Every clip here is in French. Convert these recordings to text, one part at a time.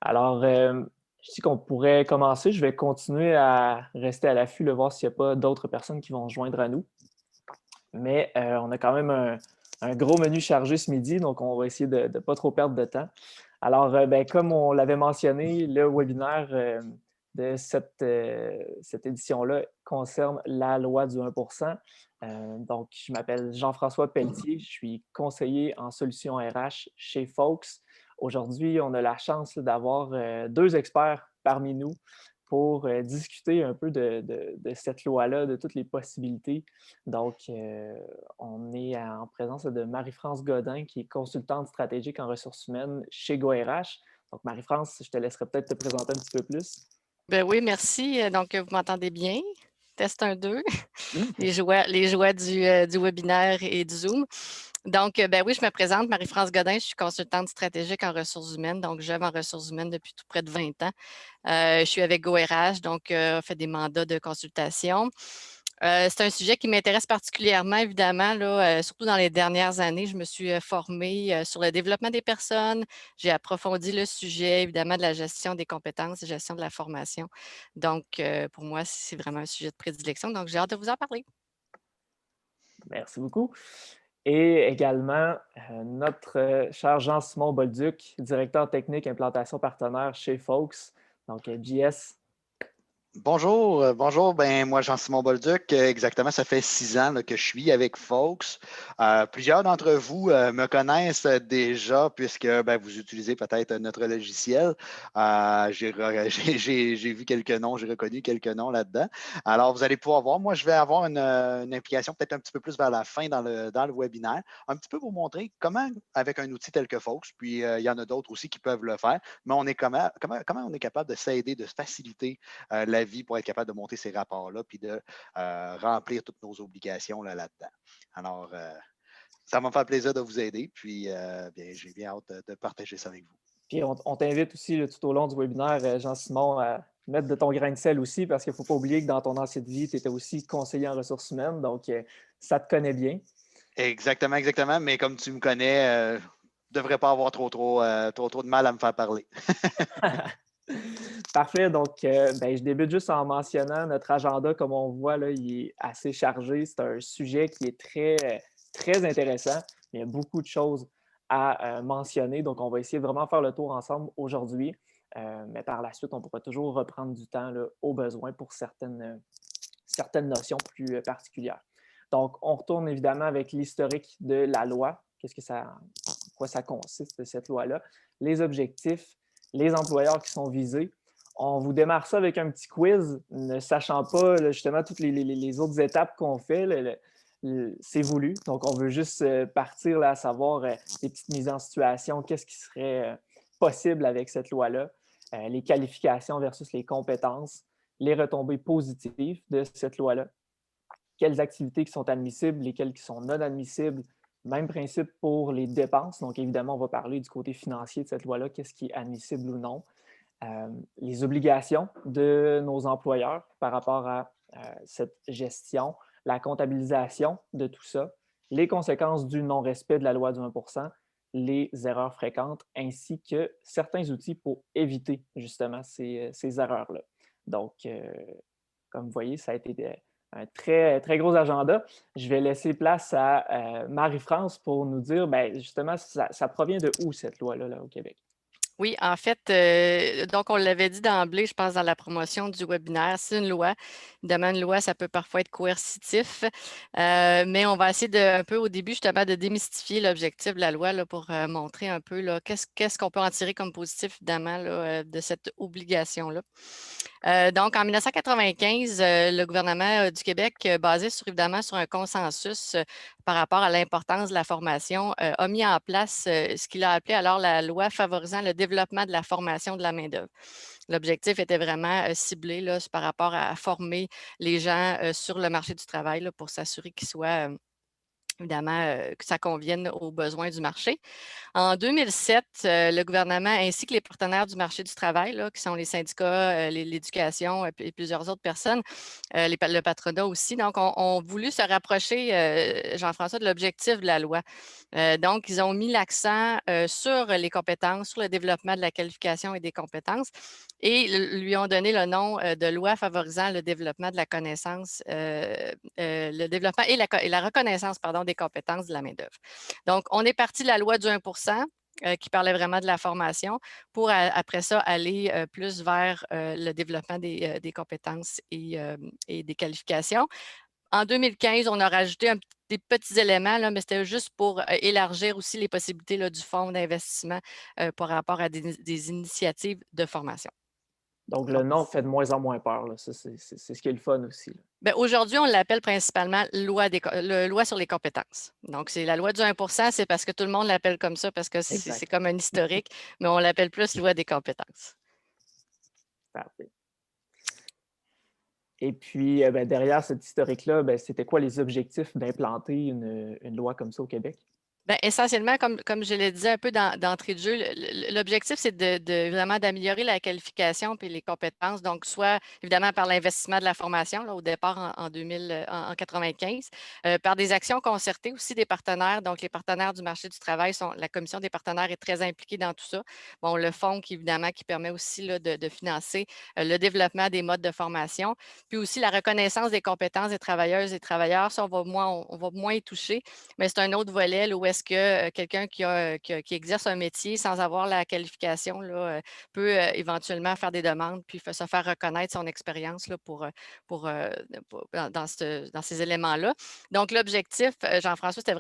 Alors, je dis qu'on pourrait commencer. Je vais continuer à rester à l'affût, là, voir s'il n'y a pas d'autres personnes qui vont se joindre à nous. Mais on a quand même un gros menu chargé ce midi, donc on va essayer de ne pas trop perdre de temps. Alors, ben, comme on l'avait mentionné, le webinaire de cette édition-là concerne la loi du 1 donc, je m'appelle Jean-François Pelletier, je suis conseiller en solutions RH chez Fox. Aujourd'hui, on a la chance d'avoir deux experts parmi nous pour discuter un peu de cette loi-là, de toutes les possibilités. Donc, on est en présence de Marie-France Godin, qui est consultante stratégique en ressources humaines chez GoRH. Donc, Marie-France, je te laisserai peut-être te présenter un petit peu plus. Ben oui, merci. Donc, vous m'entendez bien? Test 1, 2. Oui, Les joies du webinaire et du Zoom. Donc, ben oui, je me présente, Marie-France Godin, je suis consultante stratégique en ressources humaines, donc j'œuvre en ressources humaines depuis tout près de 20 ans. Je suis avec GoRH, donc on fait des mandats de consultation. C'est un sujet qui m'intéresse particulièrement, évidemment, là, surtout dans les dernières années. Je me suis formée sur le développement des personnes. J'ai approfondi le sujet, évidemment, de la gestion des compétences, gestion de la formation. Donc, pour moi, c'est vraiment un sujet de prédilection. Donc, j'ai hâte de vous en parler. merci beaucoup. Et également, notre cher Jean-Simon Bolduc, directeur technique implantation partenaire chez Fox. Donc, JS. Bonjour, bonjour. Ben moi Jean-Simon Bolduc, exactement, ça fait 6 ans là, que je suis avec Fox. Plusieurs d'entre vous me connaissent déjà puisque ben, vous utilisez peut-être notre logiciel. J'ai vu quelques noms, j'ai reconnu quelques noms là-dedans. Alors vous allez pouvoir voir. Moi je vais avoir une implication peut-être un petit peu plus vers la fin dans le webinaire, un petit peu vous montrer comment avec un outil tel que Fox, puis il y en a d'autres aussi qui peuvent le faire, mais on est comment on est capable de s'aider, de faciliter la vie pour être capable de monter ces rapports-là puis de remplir toutes nos obligations là-dedans. Alors, ça va me faire plaisir de vous aider, puis bien, j'ai bien hâte de partager ça avec vous. Puis on t'invite aussi là, tout au long du webinaire, Jean-Simon, à mettre de ton grain de sel aussi, parce qu'il ne faut pas oublier que dans ton ancienne vie, tu étais aussi conseiller en ressources humaines, donc ça te connaît bien. Exactement, exactement. Mais comme tu me connais, je ne devrais pas avoir trop de mal à me faire parler. Parfait. Donc, ben, je débute juste en mentionnant notre agenda. Comme on voit, là, il est assez chargé. C'est un sujet qui est très intéressant. Il y a beaucoup de choses à mentionner. Donc, on va essayer de vraiment faire le tour ensemble aujourd'hui. Mais par la suite, on pourra toujours reprendre du temps là, au besoin pour certaines notions plus particulières. Donc, on retourne évidemment avec l'historique de la loi. En quoi ça consiste, cette loi-là? Les objectifs, les employeurs qui sont visés. On vous démarre ça avec un petit quiz, ne sachant pas là, justement toutes les autres étapes qu'on fait. C'est voulu. Donc, on veut juste partir là, à savoir les petites mises en situation, qu'est-ce qui serait possible avec cette loi-là, les qualifications versus les compétences, les retombées positives de cette loi-là, quelles activités qui sont admissibles, lesquelles qui sont non admissibles. Même principe pour les dépenses. Donc, évidemment, on va parler du côté financier de cette loi-là, qu'est-ce qui est admissible ou non. Les obligations de nos employeurs par rapport à cette gestion, la comptabilisation de tout ça, les conséquences du non-respect de la loi du 1 les erreurs fréquentes, ainsi que certains outils pour éviter justement ces erreurs-là. Donc, comme vous voyez, ça a été un très gros agenda. Je vais laisser place à Marie-France pour nous dire, ben, justement, ça provient de où cette loi-là là, au Québec? Oui, en fait, donc on l'avait dit d'emblée, je pense, dans la promotion du webinaire, c'est une loi. Évidemment, une loi, ça peut parfois être coercitif, mais on va essayer un peu au début, justement, de démystifier l'objectif de la loi là, pour montrer un peu là, qu'est-ce qu'on peut en tirer comme positif, évidemment, là, de cette obligation-là. Donc, en 1995, le gouvernement du Québec, basé évidemment sur un consensus par rapport à l'importance de la formation, a mis en place ce qu'il a appelé alors la loi favorisant le développement de la formation de la main-d'œuvre. L'objectif était vraiment ciblé là, par rapport à former les gens sur le marché du travail là, pour s'assurer qu'ils soient évidemment, que ça convienne aux besoins du marché. En 2007, le gouvernement ainsi que les partenaires du marché du travail, là, qui sont les syndicats, l'éducation et plusieurs autres personnes, le patronat aussi, donc ont voulu se rapprocher, Jean-François, de l'objectif de la loi. Donc, ils ont mis l'accent sur les compétences, sur le développement de la qualification et des compétences et lui ont donné le nom de loi favorisant le développement de la connaissance, le développement et la reconnaissance, pardon, des compétences de la main-d'œuvre. Donc, on est parti de la loi du 1 qui parlait vraiment de la formation pour après ça aller plus vers le développement des compétences et des qualifications. En 2015, on a rajouté des petits éléments, là, mais c'était juste pour élargir aussi les possibilités là, du fonds d'investissement par rapport à des initiatives de formation. Donc, le nom fait de moins en moins peur. Là. Ça, c'est ce qui est le fun aussi. Là. Bien, aujourd'hui, on l'appelle principalement loi sur les compétences. Donc, c'est la loi du 1 c'est parce que tout le monde l'appelle comme ça, parce que c'est comme un historique, mais on l'appelle plus loi des compétences. Parfait. Et puis, ben, derrière cet historique-là, ben, c'était quoi les objectifs d'implanter une loi comme ça au Québec? Bien, essentiellement, comme je le disais un peu d'entrée de jeu, l'objectif, c'est vraiment d'améliorer la qualification et les compétences. Donc, soit évidemment par l'investissement de la formation, là, au départ en 95, par des actions concertées aussi des partenaires. Donc, les partenaires du marché du travail, la commission des partenaires est très impliquée dans tout ça. Bon, le fonds évidemment, qui permet aussi là, de financer le développement des modes de formation, puis aussi la reconnaissance des compétences des travailleuses et travailleurs. Ça, on va moins y toucher, mais c'est un autre volet là, où est-ce que quelqu'un qui exerce un métier sans avoir la qualification là, peut éventuellement faire des demandes puis se faire reconnaître son expérience là, dans ces éléments-là. Donc, l'objectif, Jean-François, c'est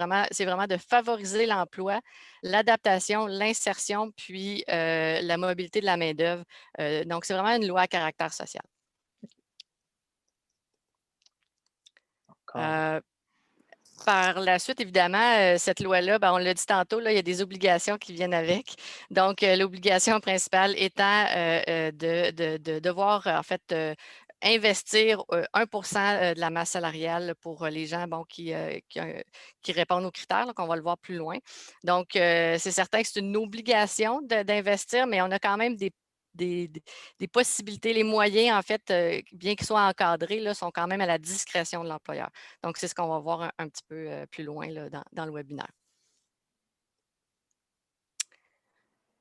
vraiment de favoriser l'emploi, l'adaptation, l'insertion, puis la mobilité de la main-d'œuvre. Donc, c'est vraiment une loi à caractère social. Par la suite, évidemment, cette loi-là, on l'a dit tantôt, là, il y a des obligations qui viennent avec. Donc, l'obligation principale étant de devoir, en fait, investir 1 de la masse salariale pour les gens qui répondent aux critères, qu'on va le voir plus loin. Donc, c'est certain que c'est une obligation d'investir, mais on a quand même des possibilités. Les moyens, en fait, bien qu'ils soient encadrés, là, sont quand même à la discrétion de l'employeur. Donc, c'est ce qu'on va voir un petit peu plus loin là, dans le webinaire.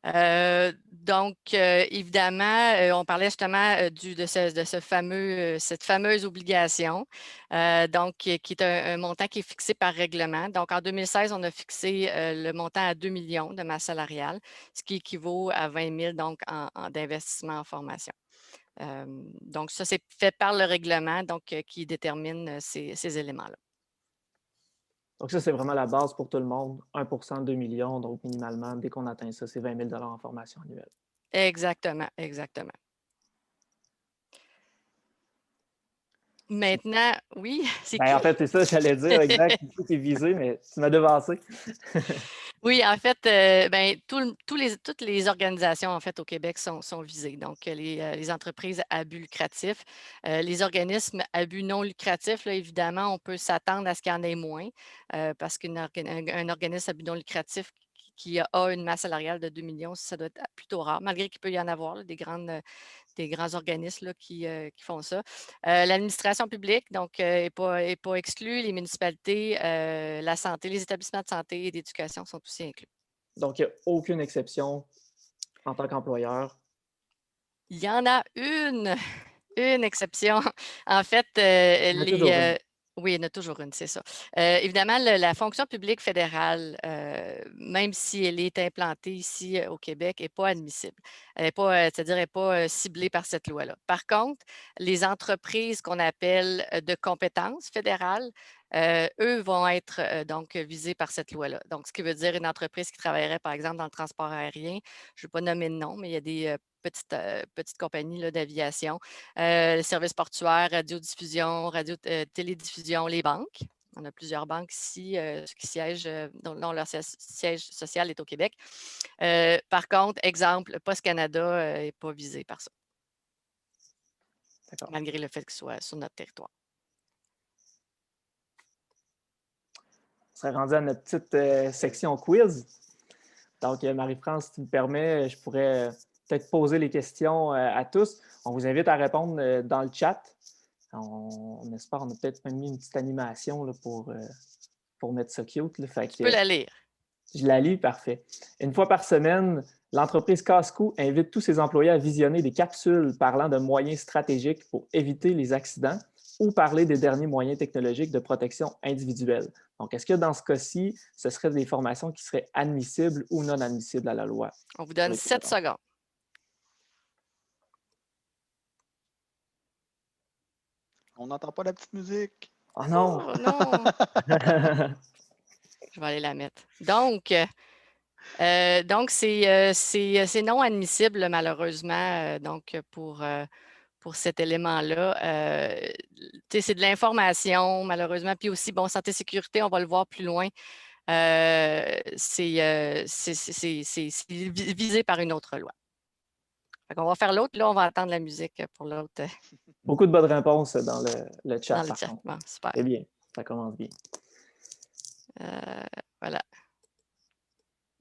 Donc, évidemment, on parlait justement cette fameuse obligation, donc qui est un montant qui est fixé par règlement. Donc, en 2016, on a fixé le montant à 2 millions de masse salariale, ce qui équivaut à 20 000 donc, d'investissement en formation. Donc, ça, c'est fait par le règlement donc, qui détermine ces éléments-là. Donc, ça, c'est vraiment la base pour tout le monde. 1 de 2 millions, donc minimalement, dès qu'on atteint ça, c'est 20 000 en formation annuelle. Exactement, exactement. Maintenant, oui, c'est Ben, en fait, c'est ça, j'allais dire, exact. Tout est visé, mais tu m'as devancé. Oui, en fait, toutes les organisations en fait, au Québec sont visées. Donc, les entreprises à but lucratif, les organismes à but non lucratif, là, évidemment, on peut s'attendre à ce qu'il y en ait moins parce qu'un organisme à but non lucratif qui a une masse salariale de 2 millions, ça doit être plutôt rare, malgré qu'il peut y en avoir là, des grands organismes là, qui font ça. L'administration publique, donc, n'est pas exclue. Les municipalités, la santé, les établissements de santé et d'éducation sont aussi inclus. Donc, il n'y a aucune exception en tant qu'employeur. Il y en a une exception. En fait, Il y en a toujours une. oui, il y en a toujours une, c'est ça. Évidemment, la fonction publique fédérale, même si elle est implantée ici au Québec, n'est pas admissible. Elle n'est pas, c'est-à-dire n'est pas ciblée par cette loi-là. Par contre, les entreprises qu'on appelle de compétences fédérales, eux vont être donc visés par cette loi-là. Donc, ce qui veut dire une entreprise qui travaillerait, par exemple, dans le transport aérien, je ne vais pas nommer de nom, mais il y a des petites compagnies d'aviation, les services portuaires, radiodiffusion, télédiffusion, les banques. On a plusieurs banques ici qui siègent, dont leur siège social est au Québec. Par contre, exemple, Post Canada n'est pas visé par ça, malgré le fait qu'il soit sur notre territoire. serait rendu à notre petite section quiz. Donc, Marie-France, si tu me permets, je pourrais peut-être poser les questions à tous. On vous invite à répondre dans le chat. On espère, on a peut-être même mis une petite animation là, pour mettre ça cute. Là. Fait Tu peux la lire. Je la lis, parfait. Une fois par semaine, l'entreprise Casco invite tous ses employés à visionner des capsules parlant de moyens stratégiques pour éviter les accidents ou parler des derniers moyens technologiques de protection individuelle. Donc, est-ce que dans ce cas-ci, ce seraient des formations qui seraient admissibles ou non admissibles à la loi? On vous donne 7 secondes. On n'entend pas la petite musique. Oh non! Oh non! Je vais aller la mettre. Donc c'est non admissible, malheureusement, pour cet élément-là. C'est de l'information, malheureusement. Puis aussi, bon, santé sécurité, on va le voir plus loin. C'est visé par une autre loi. On va faire l'autre. Là, on va attendre la musique pour l'autre. Beaucoup de bonnes réponses dans le chat. Dans le chat. Bon, super. C'est bien. Ça commence bien. Voilà.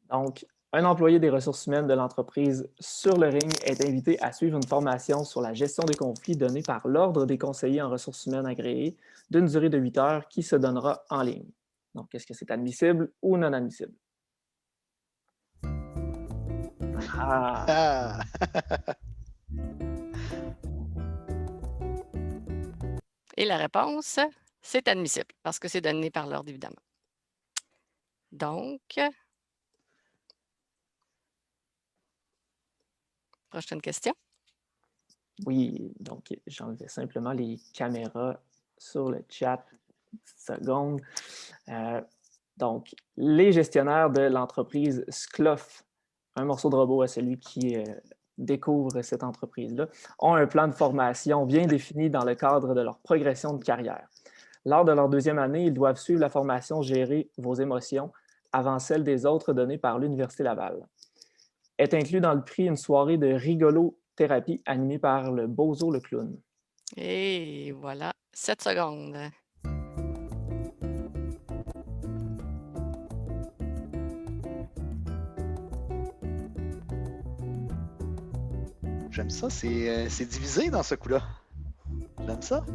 Donc, un employé des ressources humaines de l'entreprise sur le ring est invité à suivre une formation sur la gestion des conflits donnée par l'Ordre des conseillers en ressources humaines agréés d'une durée de 8 heures qui se donnera en ligne. Donc, est-ce que c'est admissible ou non admissible? Ah! Et la réponse, c'est admissible parce que c'est donné par l'Ordre, évidemment. Donc, prochaine question. Oui, donc j'enlevais simplement les caméras sur le chat. Une petite seconde. Donc, les gestionnaires de l'entreprise SCLOF, un morceau de robot à celui qui découvre cette entreprise-là, ont un plan de formation bien défini dans le cadre de leur progression de carrière. Lors de leur deuxième année, ils doivent suivre la formation Gérer vos émotions avant celle des autres donnée par l'Université Laval. Est inclus dans le prix une soirée de rigolo-thérapie animée par le Bozo le clown. Et voilà, 7 secondes. J'aime ça, c'est divisé dans ce coup-là. J'aime ça.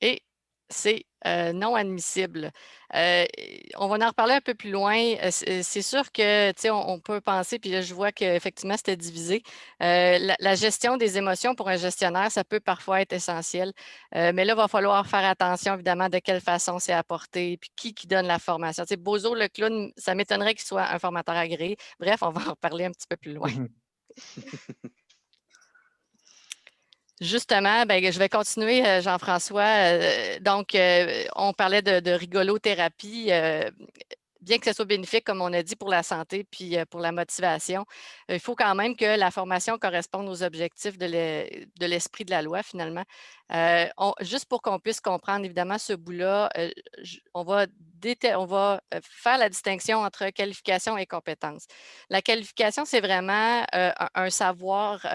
Et c'est non admissible. On va en reparler un peu plus loin. C'est sûr que, tu sais, on peut penser, puis là, je vois qu'effectivement, c'était divisé. La gestion des émotions pour un gestionnaire, ça peut parfois être essentiel. Mais là, il va falloir faire attention, évidemment, de quelle façon c'est apporté, puis qui donne la formation. Tu sais, Bozo, le clown, ça m'étonnerait qu'il soit un formateur agréé. Bref, on va en reparler un petit peu plus loin. Justement, ben, je vais continuer, Jean-François. Donc, on parlait de rigolothérapie. Bien que ce soit bénéfique, comme on a dit, pour la santé puis pour la motivation, il faut quand même que la formation corresponde aux objectifs de l'esprit de la loi, finalement. Juste pour qu'on puisse comprendre, évidemment, ce bout-là, on va faire la distinction entre qualification et compétence. La qualification, c'est vraiment un savoir,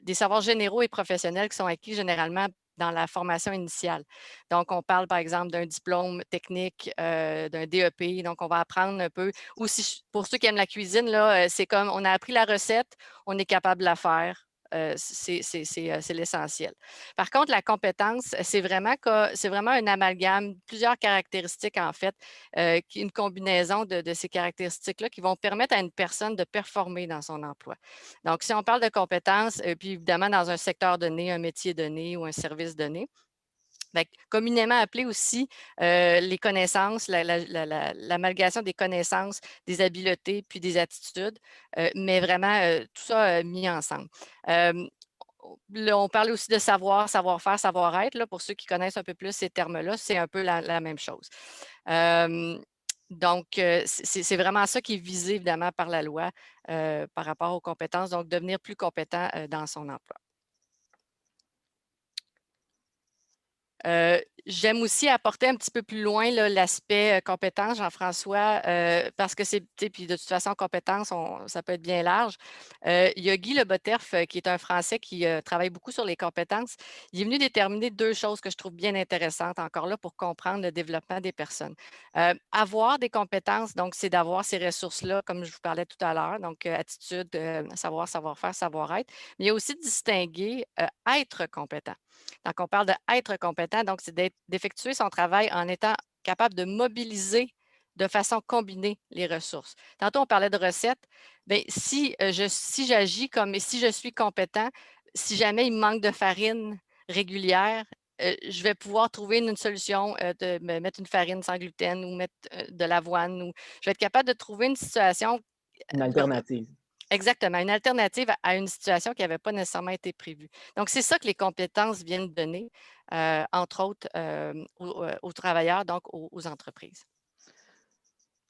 des savoirs généraux et professionnels qui sont acquis généralement dans la formation initiale. Donc, on parle par exemple d'un diplôme technique, d'un DEP. Donc, on va apprendre un peu. Ou si, pour ceux qui aiment la cuisine, là, c'est comme on a appris la recette, on est capable de la faire. C'est l'essentiel. Par contre, la compétence, c'est vraiment un amalgame, plusieurs caractéristiques en fait, une combinaison de ces caractéristiques-là qui vont permettre à une personne de performer dans son emploi. Donc, si on parle de compétences, puis évidemment dans un secteur donné, un métier donné ou un service donné, communément appelé aussi les connaissances, l'amalgation des connaissances, des habiletés, puis des attitudes, mais vraiment tout ça mis ensemble. Là, on parle aussi de savoir, savoir-faire, savoir-être. Là, pour ceux qui connaissent un peu plus ces termes-là, c'est un peu la même chose. Donc, c'est vraiment ça qui est visé, évidemment, par la loi par rapport aux compétences, donc devenir plus compétent dans son emploi. J'aime aussi apporter un petit peu plus loin l'aspect compétence, Jean-François, parce que c'est, puis de toute façon, compétence, ça peut être bien large. Il y a Guy Leboterf, qui est un Français qui travaille beaucoup sur les compétences. Il est venu déterminer deux choses que je trouve bien intéressantes, encore là, pour comprendre le développement des personnes. Avoir des compétences, donc, c'est d'avoir ces ressources-là, comme je vous parlais tout à l'heure, donc attitude, savoir, savoir-faire, savoir-être, mais il y a aussi de distinguer être compétent. Donc, on parle d'être compétent, donc c'est d'effectuer son travail en étant capable de mobiliser de façon combinée les ressources. Tantôt, on parlait de recettes. Bien, si j'agis comme, si je suis compétent, si jamais il me manque de farine régulière, je vais pouvoir trouver une solution de me mettre une farine sans gluten ou mettre de l'avoine. Ou je vais être capable de trouver une situation. Une alternative. Exactement, une alternative à une situation qui n'avait pas nécessairement été prévue. Donc, c'est ça que les compétences viennent donner, entre autres, aux travailleurs, donc aux entreprises.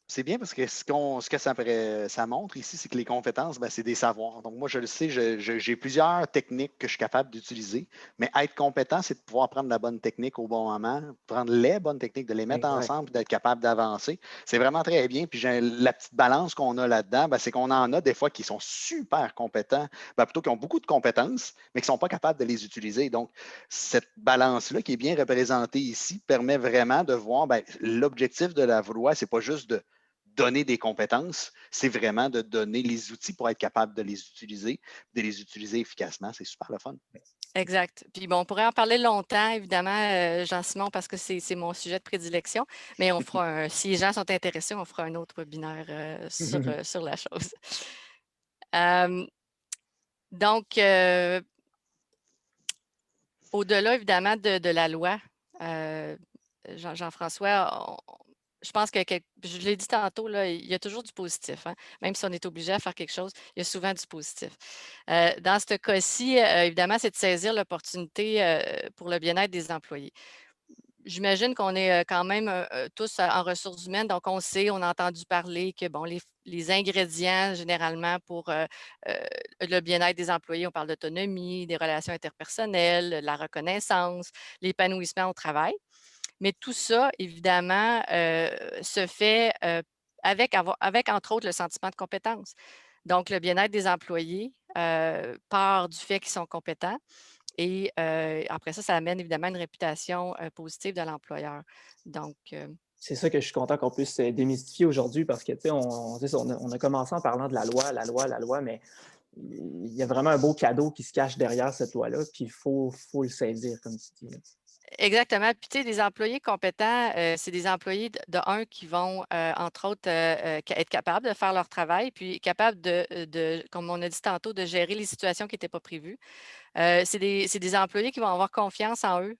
C'est bien parce que ce que ça montre ici, c'est que les compétences, ben, c'est des savoirs. Donc, moi, je le sais, j'ai plusieurs techniques que je suis capable d'utiliser, mais être compétent, c'est de pouvoir prendre la bonne technique au bon moment, prendre les bonnes techniques, de les mettre Exact. ensemble et d'être capable d'avancer. C'est vraiment très bien. Puis, la petite balance qu'on a là-dedans, ben, c'est qu'on en a des fois qui sont super compétents, ben, plutôt qui ont beaucoup de compétences, mais qui ne sont pas capables de les utiliser. Donc, cette balance-là qui est bien représentée ici permet vraiment de voir ben, l'objectif de la loi, c'est pas juste de donner des compétences, c'est vraiment de donner les outils pour être capable de les utiliser efficacement. C'est super le fun. Exact. Puis bon, on pourrait en parler longtemps, évidemment, Jean-Simon, parce que c'est mon sujet de prédilection, mais si les gens sont intéressés, on fera un autre webinaire sur la chose. Donc, au-delà, évidemment, de la loi, Jean-François, je pense que, je l'ai dit tantôt, là, il y a toujours du positif. Hein? Même si on est obligé à faire quelque chose, il y a souvent du positif. Dans ce cas-ci, évidemment, c'est de saisir l'opportunité pour le bien-être des employés. J'imagine qu'on est quand même tous en ressources humaines, donc on sait, on a entendu parler que bon, les ingrédients généralement pour le bien-être des employés, on parle d'autonomie, des relations interpersonnelles, la reconnaissance, l'épanouissement au travail. Mais tout ça, évidemment, se fait avec, entre autres, le sentiment de compétence. Donc, le bien-être des employés part du fait qu'ils sont compétents. Et après ça, ça amène évidemment une réputation positive de l'employeur. Donc, C'est ça que je suis content qu'on puisse démystifier aujourd'hui parce que, tu sais, on a commencé en parlant de la loi, la loi, la loi, mais il y a vraiment un beau cadeau qui se cache derrière cette loi-là, puis il faut le saisir, comme tu dis. exactement. Puis, tu sais, des employés compétents, c'est des employés un qui vont, entre autres, être capables de faire leur travail, puis capables comme on a dit tantôt, de gérer les situations qui n'étaient pas prévues. C'est des employés qui vont avoir confiance en eux.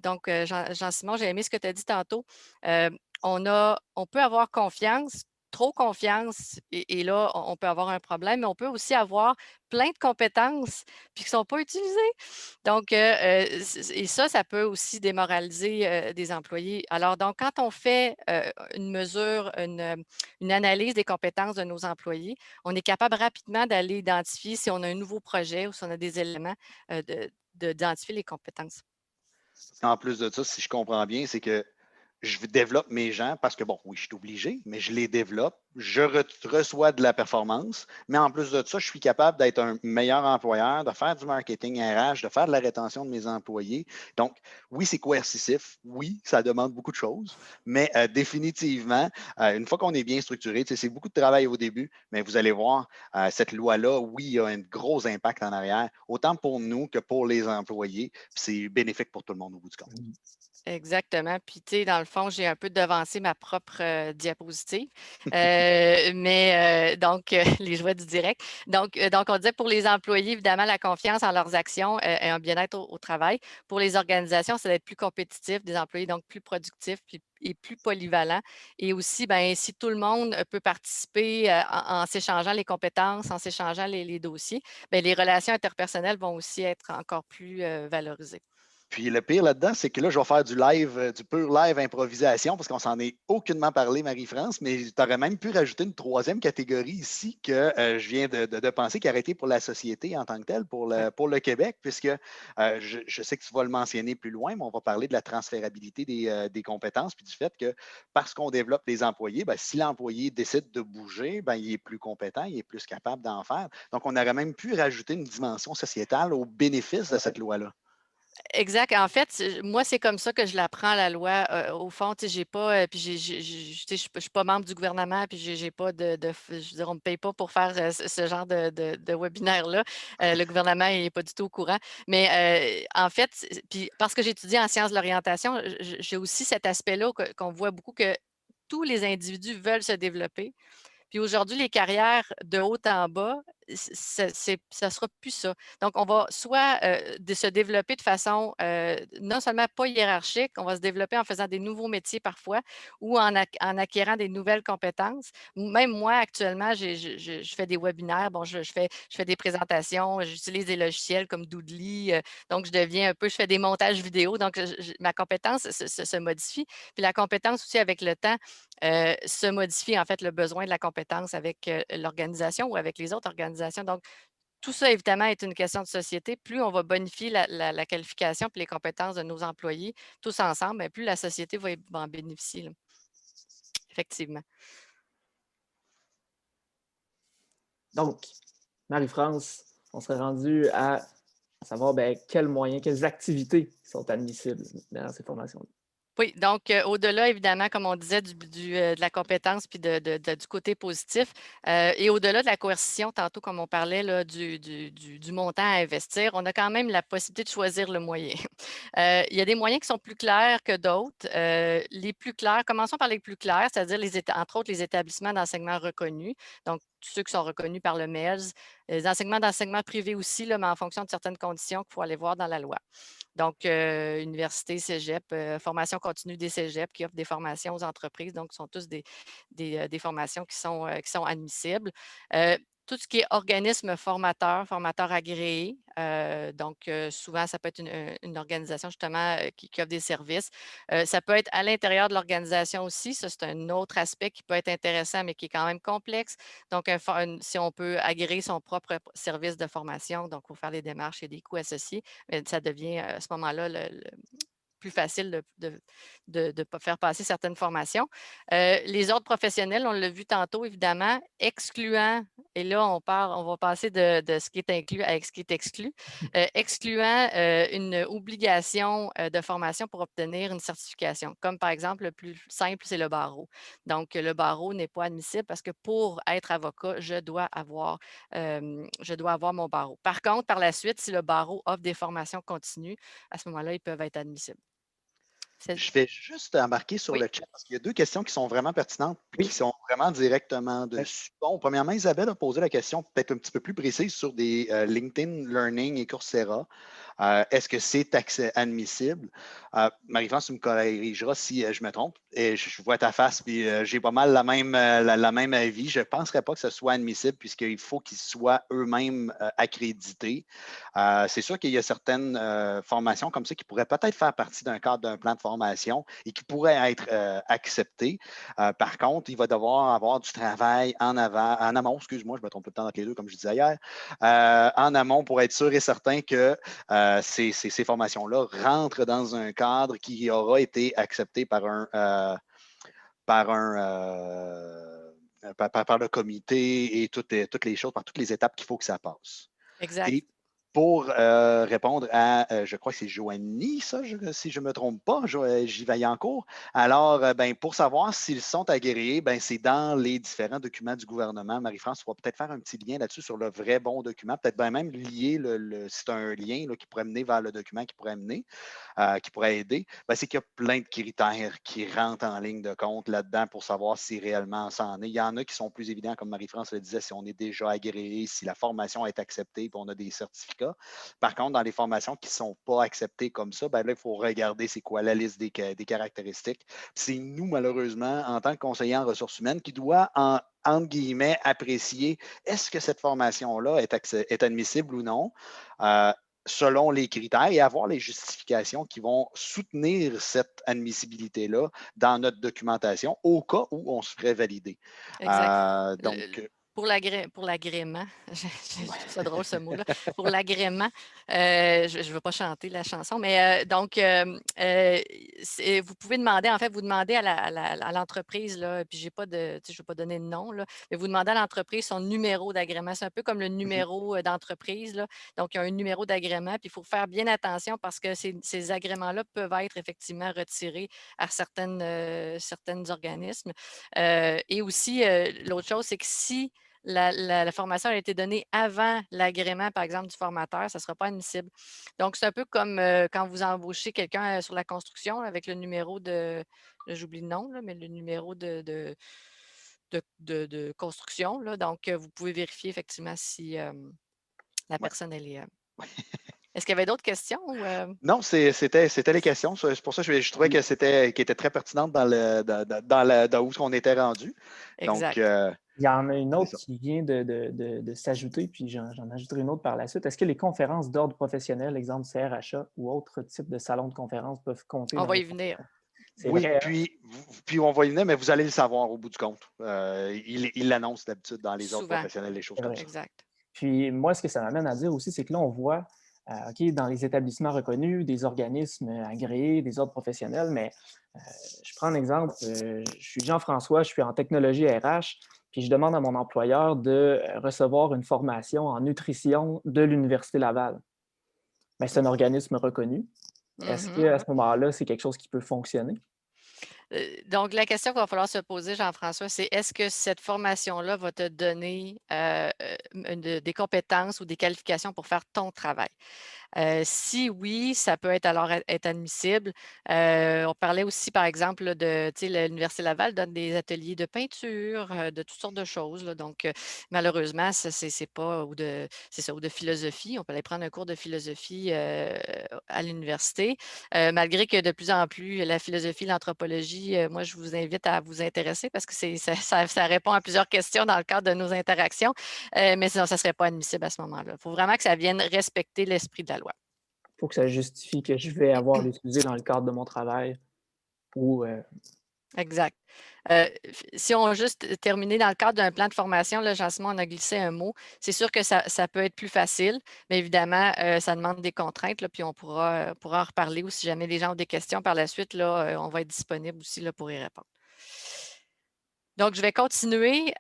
Donc, Jean-Simon, j'ai aimé ce que tu as dit tantôt. On peut avoir confiance, trop confiance, et là, on peut avoir un problème, mais on peut aussi avoir plein de compétences puis qui ne sont pas utilisées. Donc, et ça peut aussi démoraliser des employés. Alors, donc, quand on fait une mesure, une analyse des compétences de nos employés, on est capable rapidement d'aller identifier si on a un nouveau projet ou si on a des éléments d'identifier les compétences. En plus de ça, si je comprends bien, c'est que je développe mes gens parce que, bon, oui, je suis obligé, mais je les développe, je reçois de la performance, mais en plus de ça, je suis capable d'être un meilleur employeur, de faire du marketing RH, de faire de la rétention de mes employés. Donc, oui, c'est coercitif, oui, ça demande beaucoup de choses, mais définitivement, une fois qu'on est bien structuré, c'est beaucoup de travail au début, mais vous allez voir, cette loi-là, oui, il y a un gros impact en arrière, autant pour nous que pour les employés. C'est bénéfique pour tout le monde au bout du compte. Exactement. Puis, tu sais, dans le fond, j'ai un peu devancé ma propre diapositive. Donc, les joies du direct. Donc, on disait pour les employés, évidemment, la confiance en leurs actions et un bien-être au travail. Pour les organisations, c'est d'être plus compétitif, des employés donc plus productifs et plus polyvalents. Et aussi, ben, si tout le monde peut participer en s'échangeant les compétences, en s'échangeant les dossiers, bien, les relations interpersonnelles vont aussi être encore plus valorisées. Puis le pire là-dedans, c'est que là, je vais faire du live, du pur live improvisation, parce qu'on s'en est aucunement parlé, Marie-France, mais tu aurais même pu rajouter une troisième catégorie ici que je viens de penser qui aurait été pour la société en tant que telle, pour le Québec, puisque je sais que tu vas le mentionner plus loin, mais on va parler de la transférabilité des compétences, puis du fait que parce qu'on développe les employés, ben, si l'employé décide de bouger, ben, il est plus compétent, il est plus capable d'en faire. Donc, on aurait même pu rajouter une dimension sociétale au bénéfice de cette loi-là. Exact. En fait, moi, c'est comme ça que je l'apprends, la loi. Au fond, tu sais, j'ai pas, puis tu sais, je suis pas membre du gouvernement, puis j'ai pas je veux dire, on me paye pas pour faire ce genre de webinaire-là. Le gouvernement n'est pas du tout au courant. Mais en fait, puis parce que j'étudie en sciences de l'orientation, j'ai aussi cet aspect-là qu'on voit beaucoup que tous les individus veulent se développer. Puis aujourd'hui, les carrières de haut en bas, ça ne sera plus ça. Donc, on va soit se développer de façon non seulement pas hiérarchique, on va se développer en faisant des nouveaux métiers parfois ou en acquérant des nouvelles compétences. Même moi, actuellement, je fais des webinaires, bon, je fais des présentations, j'utilise des logiciels comme Doodly, donc je fais des montages vidéo, donc ma compétence se modifie. Puis la compétence aussi avec le temps se modifie, en fait, le besoin de la compétence avec l'organisation ou avec les autres organisations. Donc, tout ça, évidemment, est une question de société. Plus on va bonifier la qualification et les compétences de nos employés tous ensemble, bien, plus la société va en bénéficier. Là. Effectivement. Donc, Marie-France, on serait rendu à savoir quels moyens, quelles activités sont admissibles dans ces formations-là. Oui, donc au-delà, évidemment, comme on disait, de la compétence puis du côté positif, et au-delà de la coercition, tantôt, comme on parlait là, du montant à investir, on a quand même la possibilité de choisir le moyen. Il y a des moyens qui sont plus clairs que d'autres. Les plus clairs, commençons par les plus clairs, c'est-à-dire entre autres les établissements d'enseignement reconnus, donc tous ceux qui sont reconnus par le MELS, les enseignements d'enseignement privé aussi, là, mais en fonction de certaines conditions qu'il faut aller voir dans la loi. Donc, université, cégep, formation continue des cégeps qui offrent des formations aux entreprises. Donc, ce sont tous des formations qui sont admissibles. Tout ce qui est organisme formateur agréé. Donc, souvent, ça peut être une organisation justement qui offre des services. Ça peut être à l'intérieur de l'organisation aussi. Ça, c'est un autre aspect qui peut être intéressant, mais qui est quand même complexe. Donc, si on peut agréer son propre service de formation, donc il faut faire les démarches et des coûts associés, mais ça devient à ce moment-là plus facile de faire passer certaines formations. Les autres professionnels, on l'a vu tantôt, évidemment, excluant, et là, on va passer de ce qui est inclus avec ce qui est exclu, excluant une obligation de formation pour obtenir une certification. Comme par exemple, le plus simple, c'est le barreau. Donc, le barreau n'est pas admissible parce que pour être avocat, je dois avoir mon barreau. Par contre, par la suite, si le barreau offre des formations continues, à ce moment-là, ils peuvent être admissibles. Je vais juste embarquer sur le chat parce qu'il y a deux questions qui sont vraiment pertinentes et qui sont vraiment directement dessus. Bon, premièrement, Isabelle a posé la question peut-être un petit peu plus précise sur des LinkedIn Learning et Coursera. Est-ce que c'est admissible? Marie-France, tu me corrigeras si je me trompe. Et je vois ta face, puis j'ai pas mal la même avis. Je ne penserais pas que ce soit admissible puisqu'il faut qu'ils soient eux-mêmes accrédités. C'est sûr qu'il y a certaines formations comme ça qui pourraient peut-être faire partie d'un cadre d'un plan de formation et qui pourraient être acceptées. Par contre, il va devoir avoir du travail en amont, excuse-moi, je me trompe tout le temps entre les deux, comme je disais hier, en amont pour être sûr et certain que ces formations-là rentrent dans un cadre qui aura été accepté par le comité et toutes les choses, par toutes les étapes qu'il faut que ça passe. Exact. Et pour répondre à, je crois que c'est Joanie, ça, si je ne me trompe pas, j'y vais en cours. Alors, pour savoir s'ils sont agréés, c'est dans les différents documents du gouvernement. Marie-France, tu vas peut-être faire un petit lien là-dessus sur le vrai bon document, peut-être même lier si tu as un lien là, qui pourrait mener vers le document qui pourrait mener, qui pourrait aider. C'est qu'il y a plein de critères qui rentrent en ligne de compte là-dedans pour savoir si réellement ça en est. Il y en a qui sont plus évidents, comme Marie-France le disait, si on est déjà agréé, si la formation est acceptée, puis on a des certificats. Par contre, dans les formations qui ne sont pas acceptées comme ça, là, il faut regarder c'est quoi la liste des caractéristiques. C'est nous, malheureusement, en tant que conseiller en ressources humaines, qui doit, entre guillemets, apprécier est-ce que cette formation-là est admissible ou non. selon les critères et avoir les justifications qui vont soutenir cette admissibilité-là dans notre documentation au cas où on se ferait valider. Exact. Donc, Pour l'agrément, je trouve ça drôle ce mot-là. Pour l'agrément, je ne veux pas chanter la chanson, mais vous pouvez demander, en fait, vous demandez à l'entreprise, là, puis j'ai pas de, je ne vais pas donner de nom, là, mais vous demandez à l'entreprise son numéro d'agrément. C'est un peu comme le numéro d'entreprise, là. Donc, il y a un numéro d'agrément, puis il faut faire bien attention parce que ces agréments-là peuvent être effectivement retirés à certains organismes. Et aussi, l'autre chose, c'est que si la formation a été donnée avant l'agrément, par exemple, du formateur, ça ne sera pas admissible. Donc, c'est un peu comme quand vous embauchez quelqu'un sur la construction avec le numéro là, j'oublie le nom, là, mais le numéro de construction. Là. Donc, vous pouvez vérifier effectivement si la ouais. personne, elle est. Est-ce qu'il y avait d'autres questions? Non, c'était les questions. C'est pour ça que je trouvais que c'était très pertinente dans où on était rendu. Donc, Exact. Il y en a une c'est autre ça. qui vient de s'ajouter, puis j'en ajouterai une autre par la suite. Est-ce que les conférences d'ordre professionnel, exemple CRHA ou autres types de salons de conférences, peuvent compter On dans va les y venir. conférences? C'est Oui, vrai, hein? puis on va y venir, mais vous allez le savoir au bout du compte. Il l'annonce d'habitude dans les ordres Souvent. professionnels, les choses C'est comme vrai. ça. Exact. Puis moi, ce que ça m'amène à dire aussi, c'est que là, on voit, OK, dans les établissements reconnus, des organismes agréés, des ordres professionnels, mais je prends un exemple, je suis Jean-François, je suis en technologie RH, puis je demande à mon employeur de recevoir une formation en nutrition de l'Université Laval. Bien, c'est un organisme reconnu. Est-ce Mhm. qu'à ce moment-là, c'est quelque chose qui peut fonctionner? Donc, la question qu'il va falloir se poser, Jean-François, c'est est-ce que cette formation-là va te donner des compétences ou des qualifications pour faire ton travail? Si oui, ça peut être admissible. On parlait aussi, par exemple, là, l'Université Laval donne des ateliers de peinture, de toutes sortes de choses. Là. Donc, malheureusement, c'est pas, c'est ça, ou de philosophie. On peut aller prendre un cours de philosophie à l'université. Malgré que de plus en plus, la philosophie, l'anthropologie, moi, je vous invite à vous intéresser parce que ça répond à plusieurs questions dans le cadre de nos interactions. Mais sinon, ça ne serait pas admissible à ce moment-là. Il faut vraiment que ça vienne respecter l'esprit de la loi. Il faut que ça justifie que je vais avoir l'utiliser dans le cadre de mon travail ou Exact. Si on a juste terminé dans le cadre d'un plan de formation, là, gentiment, on a glissé un mot. C'est sûr que ça peut être plus facile, mais évidemment, ça demande des contraintes, là, puis on pourra en reparler ou si jamais les gens ont des questions par la suite, là, on va être disponible aussi là, pour y répondre. Donc, je vais continuer.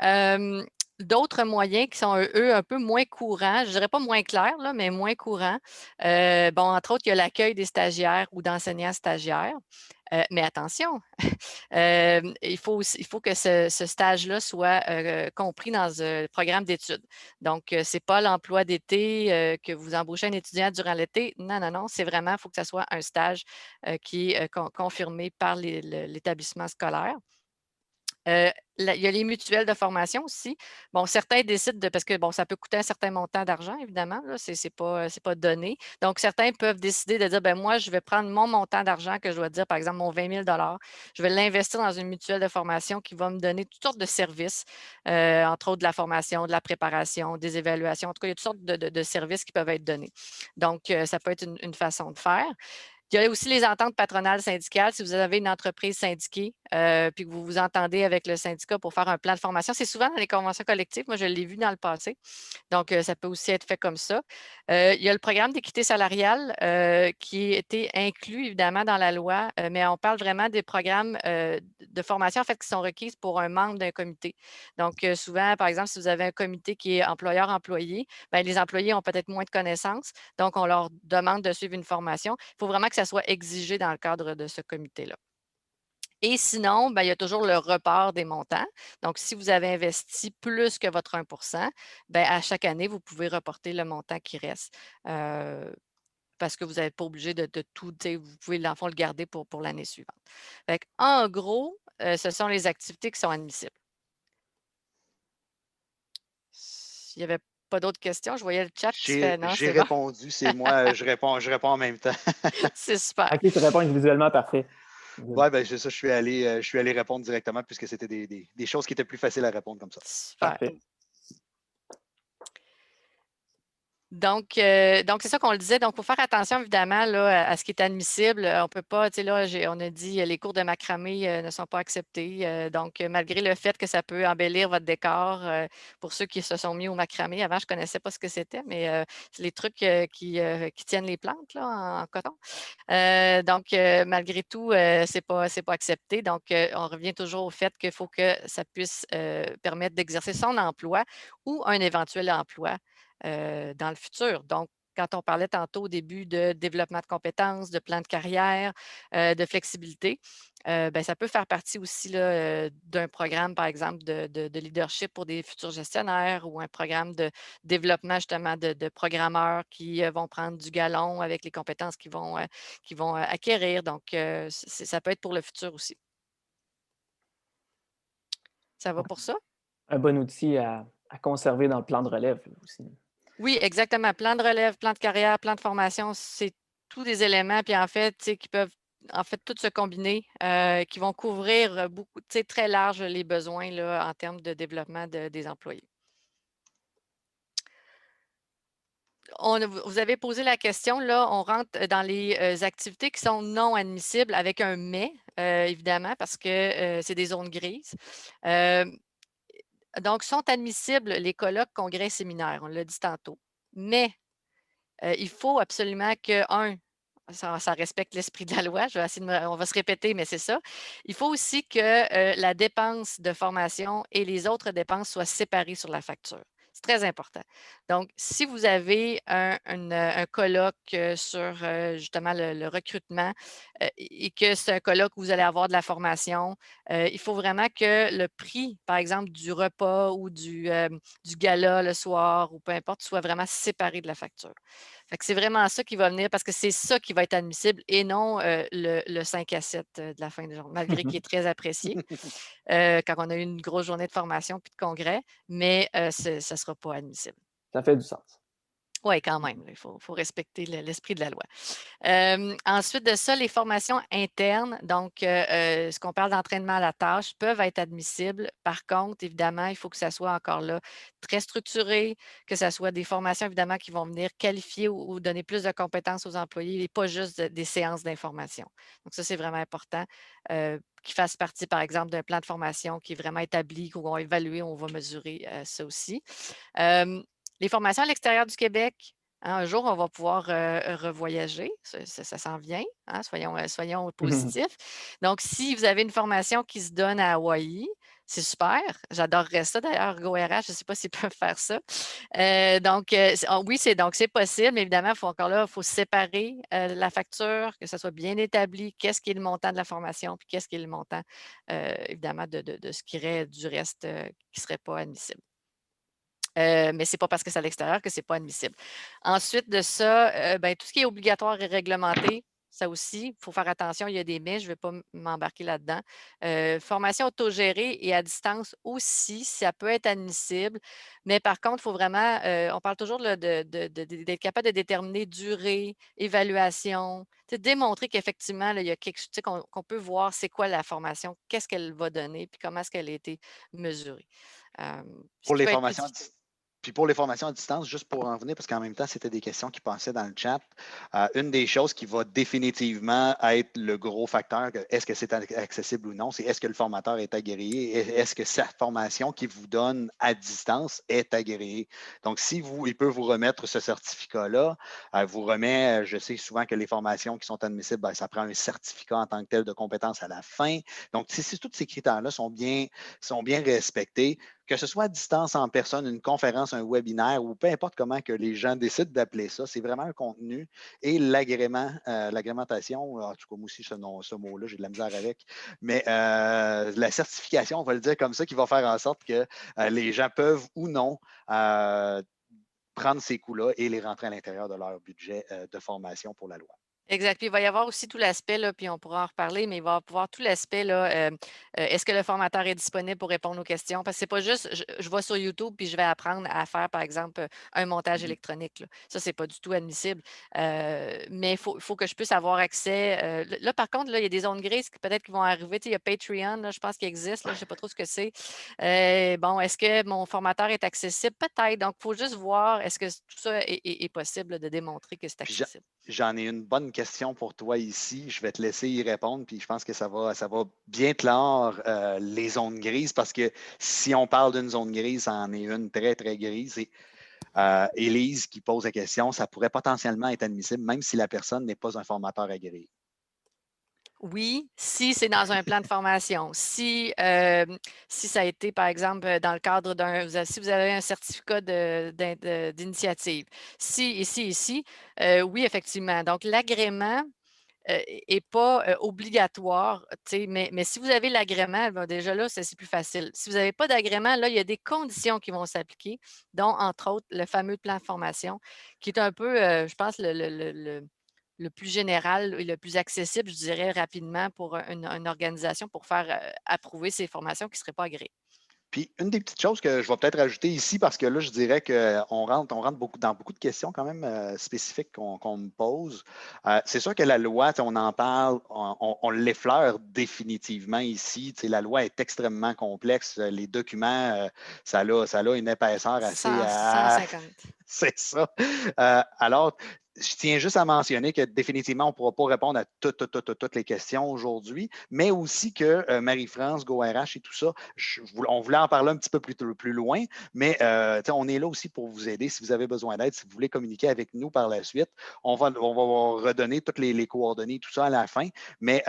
D'autres moyens qui sont, eux, un peu moins courants, je ne dirais pas moins clairs, là, mais moins courants. Bon, entre autres, il y a l'accueil des stagiaires ou d'enseignants stagiaires. Mais attention, il faut que ce stage-là soit compris dans un programme d'études. Donc, ce n'est pas l'emploi d'été que vous embauchez un étudiant durant l'été. Non, non, non. C'est vraiment, il faut que ce soit un stage qui est confirmé par l'établissement scolaire. Il y a les mutuelles de formation aussi. Bon, certains décident parce que bon, ça peut coûter un certain montant d'argent, évidemment, là, c'est pas donné. Donc, certains peuvent décider de dire, ben moi, je vais prendre mon montant d'argent que je dois dire, par exemple, mon 20 000 je vais l'investir dans une mutuelle de formation qui va me donner toutes sortes de services, entre autres de la formation, de la préparation, des évaluations. En tout cas, il y a toutes sortes de services qui peuvent être donnés. Donc, ça peut être une façon de faire. Il y a aussi les ententes patronales syndicales. Si vous avez une entreprise syndiquée, puis que vous vous entendez avec le syndicat pour faire un plan de formation, c'est souvent dans les conventions collectives. Moi, je l'ai vu dans le passé. Donc, ça peut aussi être fait comme ça. Il y a le programme d'équité salariale qui a été inclus, évidemment, dans la loi, mais on parle vraiment des programmes de formation, en fait, qui sont requises pour un membre d'un comité. Donc, souvent, par exemple, si vous avez un comité qui est employeur-employé, bien, les employés ont peut-être moins de connaissances. Donc, on leur demande de suivre une formation. Il faut vraiment que ça soit exigé dans le cadre de ce comité-là. Et sinon, bien, il y a toujours le report des montants. Donc, si vous avez investi plus que votre 1 bien, à chaque année, vous pouvez reporter le montant qui reste parce que vous n'êtes pas obligé de tout, vous pouvez, dans le fond, le garder pour l'année suivante. Fait en gros, ce sont les activités qui sont admissibles. S'il n'y avait pas d'autres questions, je voyais le chat qui se fait. Non, J'ai c'est bon. répondu, c'est moi, je réponds en même temps. C'est super. OK, tu réponds individuellement, parfait. Oui, ben c'est ça, je suis allé répondre directement puisque c'était des choses qui étaient plus faciles à répondre comme ça. Super. Parfait. Donc c'est ça qu'on le disait. Donc, il faut faire attention, évidemment, là, à ce qui est admissible. On ne peut pas, tu sais, là, on a dit les cours de macramé ne sont pas acceptés. Donc, malgré le fait que ça peut embellir votre décor, pour ceux qui se sont mis au macramé, avant, je ne connaissais pas ce que c'était, mais c'est les trucs qui tiennent les plantes là, en coton. Donc, malgré tout, c'est pas accepté. Donc, on revient toujours au fait qu'il faut que ça puisse permettre d'exercer son emploi ou un éventuel emploi dans le futur. Donc, quand on parlait tantôt au début de développement de compétences, de plan de carrière, de flexibilité, ben, ça peut faire partie aussi là, d'un programme, par exemple, de leadership pour des futurs gestionnaires ou un programme de développement justement de programmeurs qui vont prendre du galon avec les compétences qu'ils vont acquérir. Donc, ça peut être pour le futur aussi. Ça va Donc, pour ça? un bon outil à conserver dans le plan de relève aussi. Oui, exactement. Plan de relève, plan de carrière, plan de formation, c'est tous des éléments, puis en fait, tu sais, qui peuvent en fait tous se combiner, qui vont couvrir beaucoup, tu sais, très large les besoins là, en termes de développement des employés. Vous avez posé la question, là, on rentre dans les activités qui sont non admissibles avec un mais, évidemment, parce que c'est des zones grises. Donc, sont admissibles les colloques, congrès, séminaires, on l'a dit tantôt. Mais il faut absolument que, ça respecte l'esprit de la loi. Je vais essayer on va se répéter, mais c'est ça. Il faut aussi que la dépense de formation et les autres dépenses soient séparées sur la facture. C'est très important. Donc, si vous avez un colloque sur justement le recrutement et que c'est un colloque où vous allez avoir de la formation, il faut vraiment que le prix, par exemple, du repas ou du gala le soir ou peu importe, soit vraiment séparé de la facture. Fait que c'est vraiment ça qui va venir parce que c'est ça qui va être admissible et non le 5 à 7 de la fin de journée, malgré qu'il est très apprécié quand on a eu une grosse journée de formation puis de congrès, mais ça ne sera pas admissible. Ça fait du sens. Oui, quand même, il faut respecter l'esprit de la loi. Ensuite de ça, les formations internes, donc ce qu'on parle d'entraînement à la tâche, peuvent être admissibles. Par contre, évidemment, il faut que ça soit encore là très structuré, que ça soit des formations, évidemment, qui vont venir qualifier ou donner plus de compétences aux employés et pas juste des séances d'information. Donc, ça, c'est vraiment important qu'ils fassent partie, par exemple, d'un plan de formation qui est vraiment établi, qu'on va évaluer, on va mesurer ça aussi. Les formations à l'extérieur du Québec, hein, un jour, on va pouvoir revoyager. Ça s'en vient. Hein, soyons positifs. Donc, si vous avez une formation qui se donne à Hawaï, c'est super. J'adorerais ça d'ailleurs, GoRH. Je ne sais pas s'ils peuvent faire ça. Oui, c'est possible. Mais évidemment, il faut séparer la facture, que ça soit bien établi. Qu'est-ce qui est le montant de la formation, puis qu'est-ce qui est le montant, évidemment, de ce qui irait du reste qui ne serait pas admissible. Mais ce n'est pas parce que c'est à l'extérieur que ce n'est pas admissible. Ensuite de ça, tout ce qui est obligatoire et réglementé, ça aussi, il faut faire attention, il y a des mais, je ne vais pas m'embarquer là-dedans. Formation autogérée et à distance aussi, ça peut être admissible, mais par contre, il faut vraiment, on parle toujours là, d'être capable de déterminer durée, évaluation, démontrer qu'effectivement, il y a quelque chose qu'on peut voir c'est quoi la formation, qu'est-ce qu'elle va donner, puis comment est-ce qu'elle a été mesurée. Ce Pour qui les peut être formations Puis pour les formations à distance, juste pour en venir, parce qu'en même temps, c'était des questions qui passaient dans le chat. Une des choses qui va définitivement être le gros facteur, est-ce que c'est accessible ou non, c'est est-ce que le formateur est agréé, est-ce que sa formation qu'il vous donne à distance est agréée. Donc, il peut vous remettre ce certificat-là, vous remet, je sais souvent que les formations qui sont admissibles, ça prend un certificat en tant que tel de compétence à la fin. Donc, si tous ces critères-là sont bien respectés, que ce soit à distance, en personne, une conférence, un webinaire ou peu importe comment que les gens décident d'appeler ça, c'est vraiment un contenu et l'agrémentation, en tout cas, moi aussi, ce mot-là, j'ai de la misère avec, mais la certification, on va le dire comme ça, qui va faire en sorte que les gens peuvent ou non prendre ces coûts-là et les rentrer à l'intérieur de leur budget de formation pour la loi. Exact. Puis il va y avoir aussi tout l'aspect, là, puis on pourra en reparler, mais il va y avoir tout l'aspect, là, est-ce que le formateur est disponible pour répondre aux questions? Parce que c'est pas juste, je vais sur YouTube puis je vais apprendre à faire, par exemple, un montage Mhm. électronique, là. Ça, c'est pas du tout admissible. Mais il faut que je puisse avoir accès. Là, par contre, là, il y a des zones grises qui peut-être qui vont arriver. Tu sais, il y a Patreon, là, je pense qu'il existe, là, je sais pas trop ce que c'est. Bon, est-ce que mon formateur est accessible? Peut-être. Donc, il faut juste voir, est-ce que tout ça est possible là, de démontrer que c'est Puis accessible? j'en ai une bonne question pour toi ici. Je vais te laisser y répondre, puis je pense que ça va bien clore les zones grises, parce que si on parle d'une zone grise, ça en est une très, très grise. Et Élise qui pose la question, ça pourrait potentiellement être admissible, même si la personne n'est pas un formateur agréé. Oui, si c'est dans un plan de formation. Si ça a été, par exemple, dans le cadre si vous avez un certificat d'initiative. Si, oui, effectivement. Donc, l'agrément n'est pas obligatoire, tu sais, mais si vous avez l'agrément, ben, déjà là, c'est plus facile. Si vous n'avez pas d'agrément, là, il y a des conditions qui vont s'appliquer, dont, entre autres, le fameux plan de formation, qui est un peu, je pense, le plus général et le plus accessible, je dirais, rapidement pour une organisation pour faire approuver ces formations qui ne seraient pas agréées. Puis une des petites choses que je vais peut-être rajouter ici, parce que là, je dirais qu'on on rentre beaucoup, dans beaucoup de questions quand même spécifiques qu'on me pose. C'est sûr que la loi, on en parle, on l'effleure définitivement ici. La loi est extrêmement complexe. Les documents, ça a une épaisseur assez... 150. c'est ça. Alors, je tiens juste à mentionner que définitivement, on ne pourra pas répondre à toutes les questions aujourd'hui, mais aussi que Marie-France, GoRH et tout ça, on voulait en parler un petit peu plus loin, mais on est là aussi pour vous aider si vous avez besoin d'aide, si vous voulez communiquer avec nous par la suite. On va redonner toutes les coordonnées, tout ça à la fin, mais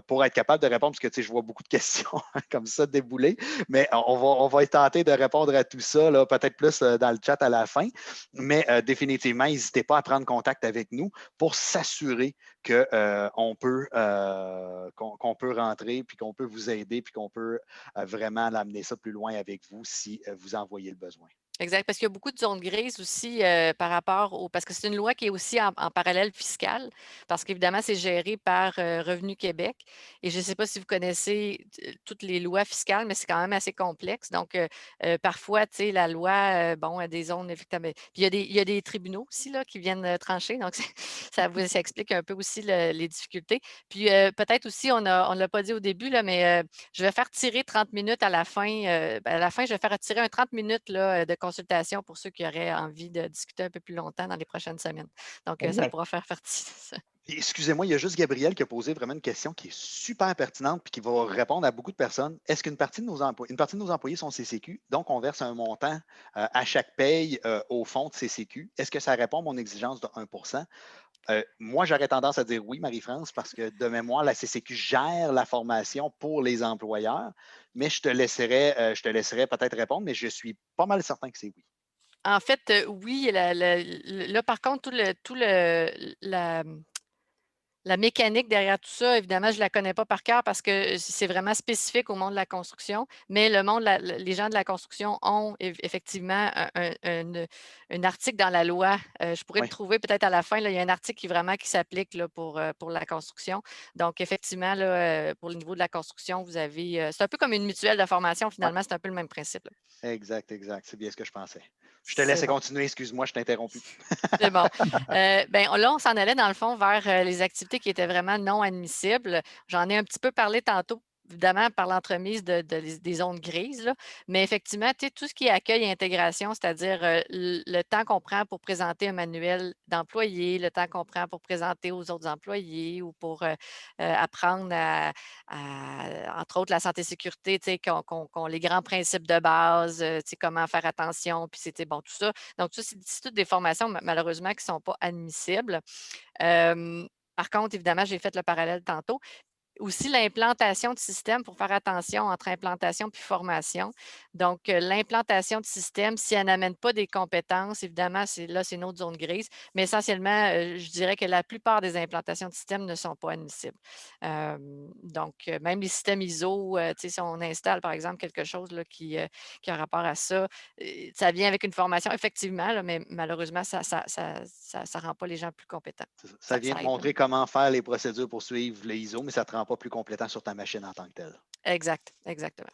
pour être capable de répondre, parce que je vois beaucoup de questions comme ça débouler, mais on va tenté de répondre à tout ça, peut-être plus dans le chat à la fin. Mais définitivement, n'hésitez pas à prendre contact avec nous pour s'assurer qu'on peut rentrer, puis qu'on peut vous aider, puis qu'on peut vraiment amener ça plus loin avec vous si vous en voyez le besoin. Exact, parce qu'il y a beaucoup de zones grises aussi par rapport parce que c'est une loi qui est aussi en parallèle fiscal, parce qu'évidemment, c'est géré par Revenu Québec. Et je ne sais pas si vous connaissez toutes les lois fiscales, mais c'est quand même assez complexe. Donc, parfois, tu sais, la loi, bon, a des zones, effectivement. Puis il y a des tribunaux aussi là, qui viennent trancher. Donc, ça explique un peu aussi les difficultés. Puis peut-être aussi, on ne l'a pas dit au début, là, mais je vais faire tirer 30 minutes à la fin. À la fin, je vais faire tirer un 30 minutes là, de consultation pour ceux qui auraient envie de discuter un peu plus longtemps dans les prochaines semaines. Donc, ça Exact. pourra faire partie de ça. Excusez-moi, il y a juste Gabriel qui a posé vraiment une question qui est super pertinente et qui va répondre à beaucoup de personnes. Est-ce qu'une partie de une partie de nos employés sont CCQ, donc on verse un montant à chaque paye au fonds de CCQ? Est-ce que ça répond à mon exigence de 1 moi, j'aurais tendance à dire oui, Marie-France, parce que de mémoire, la CCQ gère la formation pour les employeurs, mais je te laisserai peut-être répondre, mais je suis pas mal certain que c'est oui. En fait, oui, là, par contre, la mécanique derrière tout ça, évidemment, je ne la connais pas par cœur parce que c'est vraiment spécifique au monde de la construction, mais les gens de la construction ont effectivement un article dans la loi. Je pourrais le Oui. trouver peut-être à la fin. Là, il y a un article qui s'applique là, pour la construction. Donc, effectivement, là, pour le niveau de la construction, vous avez. C'est un peu comme une mutuelle de formation, Ouais. finalement, c'est un peu le même principe. Là. Exact, exact. C'est bien ce que je pensais. Je te C'est laisse bon. continuer, excuse-moi, je t'ai interrompu. C'est bon. Là, on s'en allait dans le fond vers les activités qui étaient vraiment non admissibles. J'en ai un petit peu parlé tantôt, évidemment, par l'entremise des zones grises, là. Mais effectivement, tu sais, tout ce qui est accueil et intégration, c'est-à-dire le temps qu'on prend pour présenter un manuel d'employé, le temps qu'on prend pour présenter aux autres employés ou pour apprendre entre autres, la santé-sécurité, tu sais, qu'on les grands principes de base, tu sais, comment faire attention, puis c'était bon, tout ça. Donc, ça, c'est toutes des formations, malheureusement, qui ne sont pas admissibles. Par contre, évidemment, j'ai fait le parallèle tantôt. aussi l'implantation de système, pour faire attention entre implantation puis formation. Donc, l'implantation de système, si elle n'amène pas des compétences, évidemment, c'est une autre zone grise, mais essentiellement, je dirais que la plupart des implantations de système ne sont pas admissibles. Donc, même les systèmes ISO, si on installe, par exemple, quelque chose là, qui a rapport à ça, ça vient avec une formation, effectivement, là, mais malheureusement, ça ne rend pas les gens plus compétents. Ça vient te aide, montrer comment faire les procédures pour suivre le ISO, mais ça ne te rend pas plus compétent sur ta machine en tant que telle. Exact, exactement.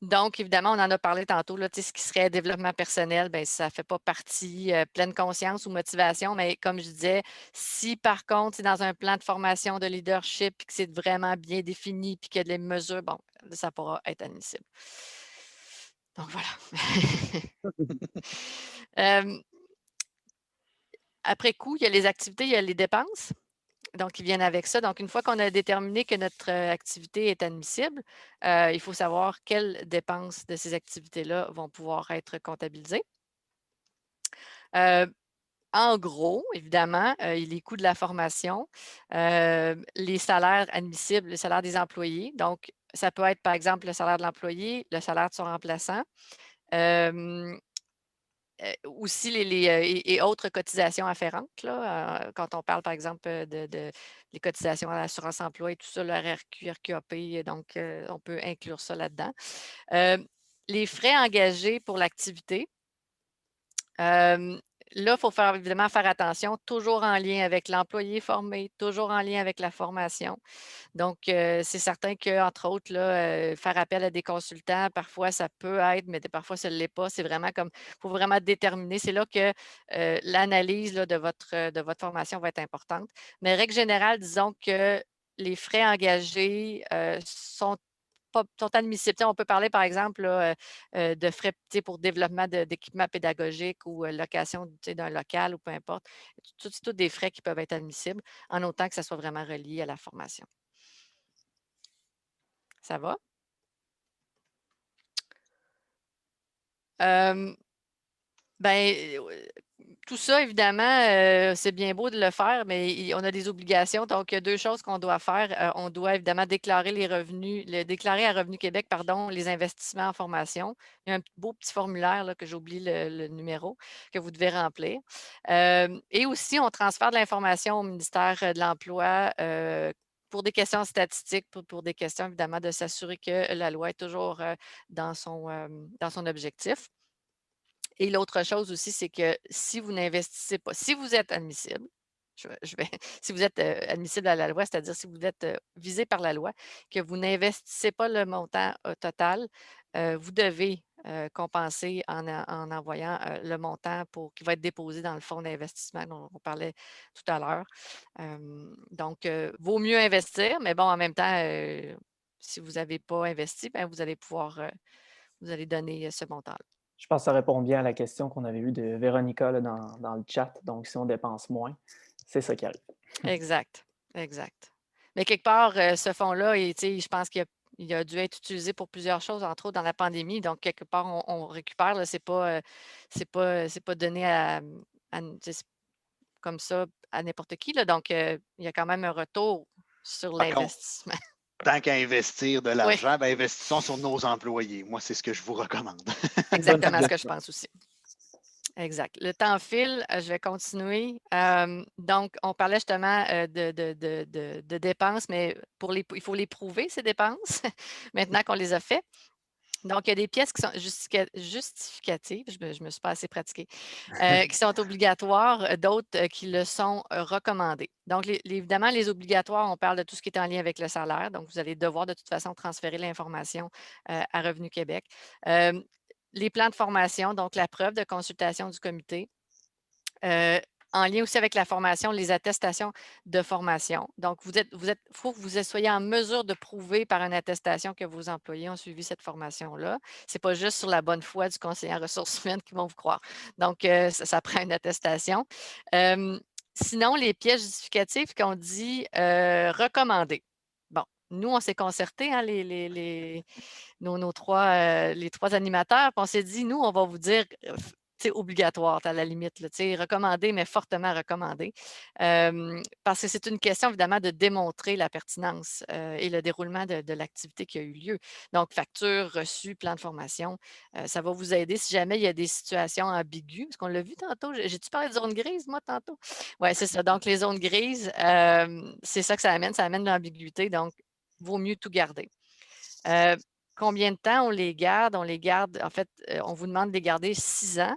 Donc, évidemment, on en a parlé tantôt, là, ce qui serait développement personnel, bien, ça ne fait pas partie pleine conscience ou motivation, mais comme je disais, si par contre, c'est dans un plan de formation de leadership et que c'est vraiment bien défini puis qu'il y a des mesures, bon, ça pourra être admissible. Donc, voilà. Après coup, il y a les activités, il y a les dépenses. Donc, ils viennent avec ça. Donc, une fois qu'on a déterminé que notre activité est admissible, il faut savoir quelles dépenses de ces activités-là vont pouvoir être comptabilisées. En gros, évidemment, les coûts de la formation, les salaires admissibles, le salaire des employés. Donc, ça peut être, par exemple, le salaire de l'employé, le salaire de son remplaçant. Aussi et autres cotisations afférentes, là, quand on parle, par exemple, des cotisations à l'assurance emploi et tout ça, le RRQ, RQAP, donc on peut inclure ça là-dedans. Les frais engagés pour l'activité. Là, il faut évidemment faire attention, toujours en lien avec l'employé formé, toujours en lien avec la formation. Donc, c'est certain qu'entre autres, là, faire appel à des consultants, parfois, ça peut être, mais parfois, ça ne l'est pas. C'est vraiment comme, il faut vraiment déterminer. C'est là que l'analyse de votre formation va être importante. Mais règle générale, disons que les frais engagés sont admissibles. On peut parler, par exemple, là, de frais pour développement d'équipements pédagogiques ou location d'un local ou peu importe. C'est tous des frais qui peuvent être admissibles en autant que ça soit vraiment relié à la formation. Ça va? Ben, tout ça, évidemment, c'est bien beau de le faire, mais on a des obligations. Donc, il y a deux choses qu'on doit faire. On doit évidemment déclarer les revenus, déclarer à Revenu Québec, pardon, les investissements en formation. Il y a un beau petit formulaire là, que j'oublie le numéro que vous devez remplir. Et aussi, on transfère de l'information au ministère de l'Emploi pour des questions statistiques, pour des questions, évidemment, de s'assurer que la loi est toujours dans son objectif. Et l'autre chose aussi, c'est que si vous n'investissez pas, si vous êtes admissible, si vous êtes admissible à la loi, c'est-à-dire si vous êtes visé par la loi, que vous n'investissez pas le montant total, vous devez compenser en envoyant le montant qui va être déposé dans le fonds d'investissement dont on parlait tout à l'heure. Donc, vaut mieux investir, mais bon, en même temps, si vous n'avez pas investi, bien, vous allez donner ce montant-là. Je pense que ça répond bien à la question qu'on avait eue de Véronica là, dans le chat. Donc, si on dépense moins, c'est ça qui arrive. Exact, exact. Mais quelque part, ce fonds-là, je pense qu'il a dû être utilisé pour plusieurs choses, entre autres dans la pandémie. Donc, quelque part, on récupère. Ce n'est pas donné comme ça à n'importe qui. Là. Donc, il y a quand même un retour sur l'investissement. Tant qu'à investir de l'argent, Oui. ben, investissons sur nos employés. Moi, c'est ce que je vous recommande. Exactement ce que je pense aussi. Exact. Le temps file, je vais continuer. Donc, on parlait justement de dépenses, mais il faut les prouver, ces dépenses, maintenant qu'on les a fait. Donc, il y a des pièces qui sont justificatives, je me suis pas assez pratiquée, qui sont obligatoires, d'autres qui le sont recommandées. Donc, évidemment, les obligatoires, on parle de tout ce qui est en lien avec le salaire. Donc, vous allez devoir de toute façon transférer l'information à Revenu Québec. Les plans de formation, donc la preuve de consultation du comité. En lien aussi avec la formation, les attestations de formation. Donc, il faut que vous soyez en mesure de prouver par une attestation que vos employés ont suivi cette formation-là. Ce n'est pas juste sur la bonne foi du conseiller en ressources humaines qui vont vous croire. Donc, ça prend une attestation. Sinon, les pièces justificatives qu'on dit recommandées. Bon, nous, on s'est concertés, hein, les trois animateurs, puis on s'est dit, nous, on va vous dire obligatoire à la limite, là, recommandé, mais fortement recommandé. Parce que c'est une question évidemment de démontrer la pertinence et le déroulement de l'activité qui a eu lieu. Donc, facture, reçu, plan de formation, ça va vous aider si jamais il y a des situations ambiguës, parce qu'on l'a vu tantôt. J'ai-tu parlé de zone grise, moi, tantôt? Oui, c'est ça. Donc, les zones grises, c'est ça que ça amène l'ambiguïté. Donc, vaut mieux tout garder. Combien de temps on les garde? On les garde, en fait, on vous demande de les garder 6 ans,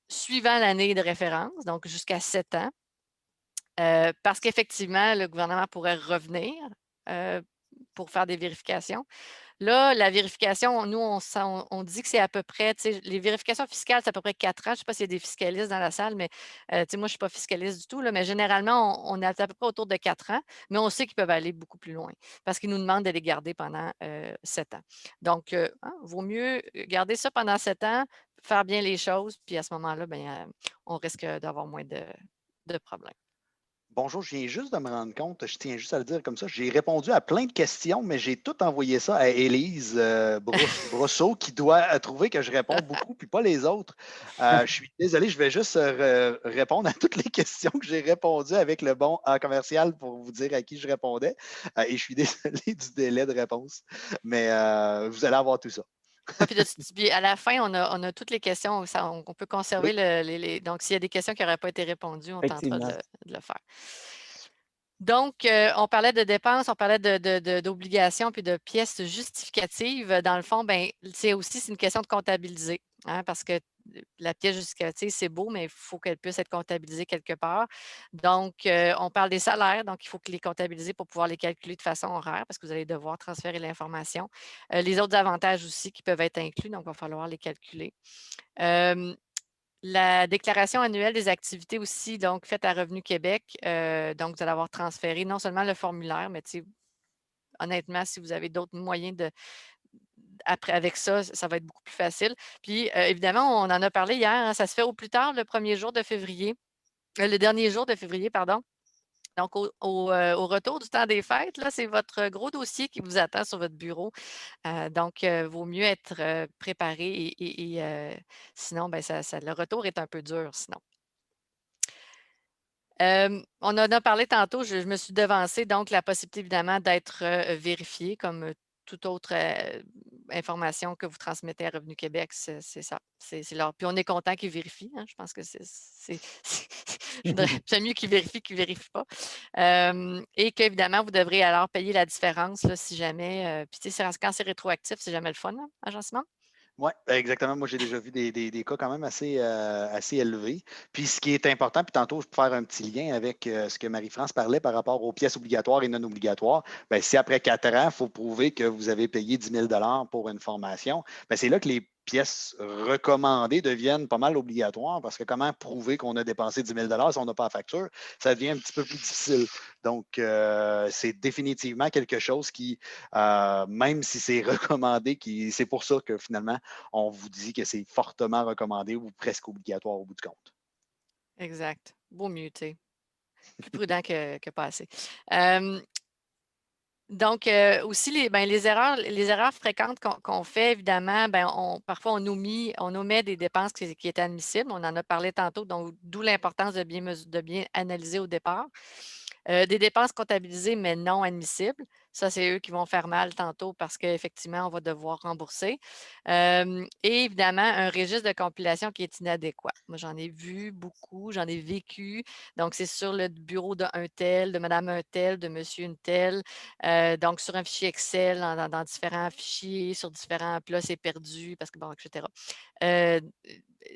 suivant l'année de référence, donc jusqu'à 7 ans, parce qu'effectivement, le gouvernement pourrait revenir pour faire des vérifications. Là, la vérification, nous, on dit que c'est à peu près, les vérifications fiscales, c'est à peu près 4 ans. Je ne sais pas s'il y a des fiscalistes dans la salle, mais moi, je ne suis pas fiscaliste du tout, là, mais généralement, on est à peu près autour de 4 ans, mais on sait qu'ils peuvent aller beaucoup plus loin parce qu'ils nous demandent de les garder pendant 7 ans. Donc, vaut mieux garder ça pendant 7 ans, faire bien les choses, puis à ce moment-là, on risque d'avoir moins de problèmes. Bonjour, je viens juste de me rendre compte, je tiens juste à le dire comme ça, j'ai répondu à plein de questions, mais j'ai tout envoyé ça à Élise Brosseau qui doit trouver que je réponds beaucoup, puis pas les autres. Je suis désolé, je vais juste répondre à toutes les questions que j'ai répondues avec le bon commercial pour vous dire à qui je répondais. Et je suis désolé du délai de réponse, mais vous allez avoir tout ça. Puis à la fin, on a toutes les questions. On peut conserver donc, s'il y a des questions qui n'auraient pas été répondues, on tentera de le faire. Donc, on parlait de dépenses, on parlait d'obligations puis de pièces justificatives. Dans le fond, c'est une question de comptabiliser, parce que la pièce justificative, c'est beau, mais il faut qu'elle puisse être comptabilisée quelque part. Donc, on parle des salaires, donc il faut que les comptabiliser pour pouvoir les calculer de façon horaire, parce que vous allez devoir transférer l'information. Les autres avantages aussi qui peuvent être inclus, donc il va falloir les calculer. La déclaration annuelle des activités aussi, donc faite à Revenu Québec. Donc, vous allez avoir transféré non seulement le formulaire, mais honnêtement, si vous avez d'autres moyens après, avec ça, ça va être beaucoup plus facile. Puis, évidemment, on en a parlé hier, ça se fait au plus tard le premier jour de février, le dernier jour de février, pardon. Donc, au retour du temps des fêtes, là, c'est votre gros dossier qui vous attend sur votre bureau. Donc, vaut mieux être préparé et sinon, le retour est un peu dur sinon. On en a parlé tantôt, je me suis devancée, donc la possibilité évidemment d'être vérifié comme toute autre information que vous transmettez à Revenu Québec, c'est ça. Puis on est content qu'ils vérifient. Je pense que j'aime mieux qu'ils vérifient qu'ils ne vérifient pas. Et qu'évidemment, vous devrez alors payer la différence là, si jamais. Puis quand c'est rétroactif, c'est jamais le fun, là, agencement. Oui, exactement. Moi, j'ai déjà vu des cas quand même assez élevés. Puis ce qui est important, puis tantôt, je peux faire un petit lien avec ce que Marie-France parlait par rapport aux pièces obligatoires et non obligatoires. Bien, si après 4 ans, il faut prouver que vous avez payé 10 000 pour une formation, bien, c'est là que les pièces recommandées deviennent pas mal obligatoires parce que comment prouver qu'on a dépensé 10 000 si on n'a pas la facture, ça devient un petit peu plus difficile. Donc, c'est définitivement quelque chose qui, même si c'est recommandé, c'est pour ça que finalement, on vous dit que c'est fortement recommandé ou presque obligatoire au bout du compte. Exact. Vaut mieux, tu sais. Plus prudent que pas assez. Donc, aussi, les erreurs fréquentes qu'on fait, évidemment, parfois on omet des dépenses qui étaient admissibles. On en a parlé tantôt, donc d'où l'importance de bien analyser au départ. Des dépenses comptabilisées, mais non admissibles. Ça, c'est eux qui vont faire mal tantôt parce qu'effectivement, on va devoir rembourser. Et évidemment, un registre de compilation qui est inadéquat. Moi, j'en ai vu beaucoup, j'en ai vécu. Donc, c'est sur le bureau d'un tel, de madame un tel, de monsieur une telle. Donc, sur un fichier Excel, dans différents fichiers, sur différents plats, c'est perdu parce que, bon, etc.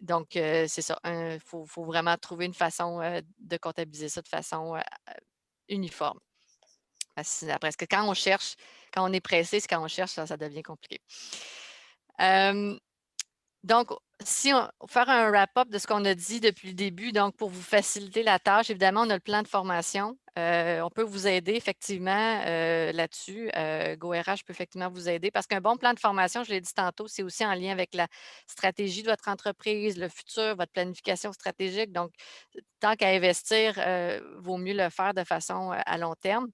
Donc, c'est ça. Il faut vraiment trouver une façon de comptabiliser ça de façon uniforme. Parce que quand on est pressé, c'est quand on cherche, ça devient compliqué. Donc, faire un wrap-up de ce qu'on a dit depuis le début, donc pour vous faciliter la tâche, évidemment, on a le plan de formation. On peut vous aider effectivement là-dessus. GoRH peut effectivement vous aider parce qu'un bon plan de formation, je l'ai dit tantôt, c'est aussi en lien avec la stratégie de votre entreprise, le futur, votre planification stratégique. Donc, tant qu'à investir, vaut mieux le faire de façon à long terme.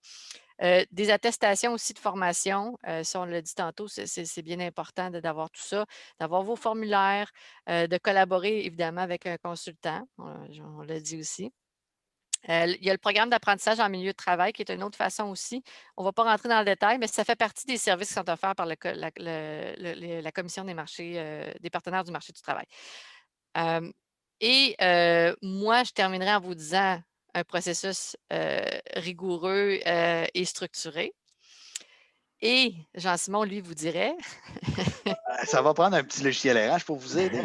Des attestations aussi de formation, ça on l'a dit tantôt, c'est bien important d'avoir tout ça, d'avoir vos formulaires, de collaborer évidemment avec un consultant, on l'a dit aussi. Il y a le programme d'apprentissage en milieu de travail qui est une autre façon aussi. On ne va pas rentrer dans le détail, mais ça fait partie des services qui sont offerts par la Commission des marchés, des partenaires du marché du travail. Moi, je terminerai en vous disant un processus rigoureux et structuré. Et Jean-Simon, lui, vous dirait. Ça va prendre un petit logiciel RH pour vous aider.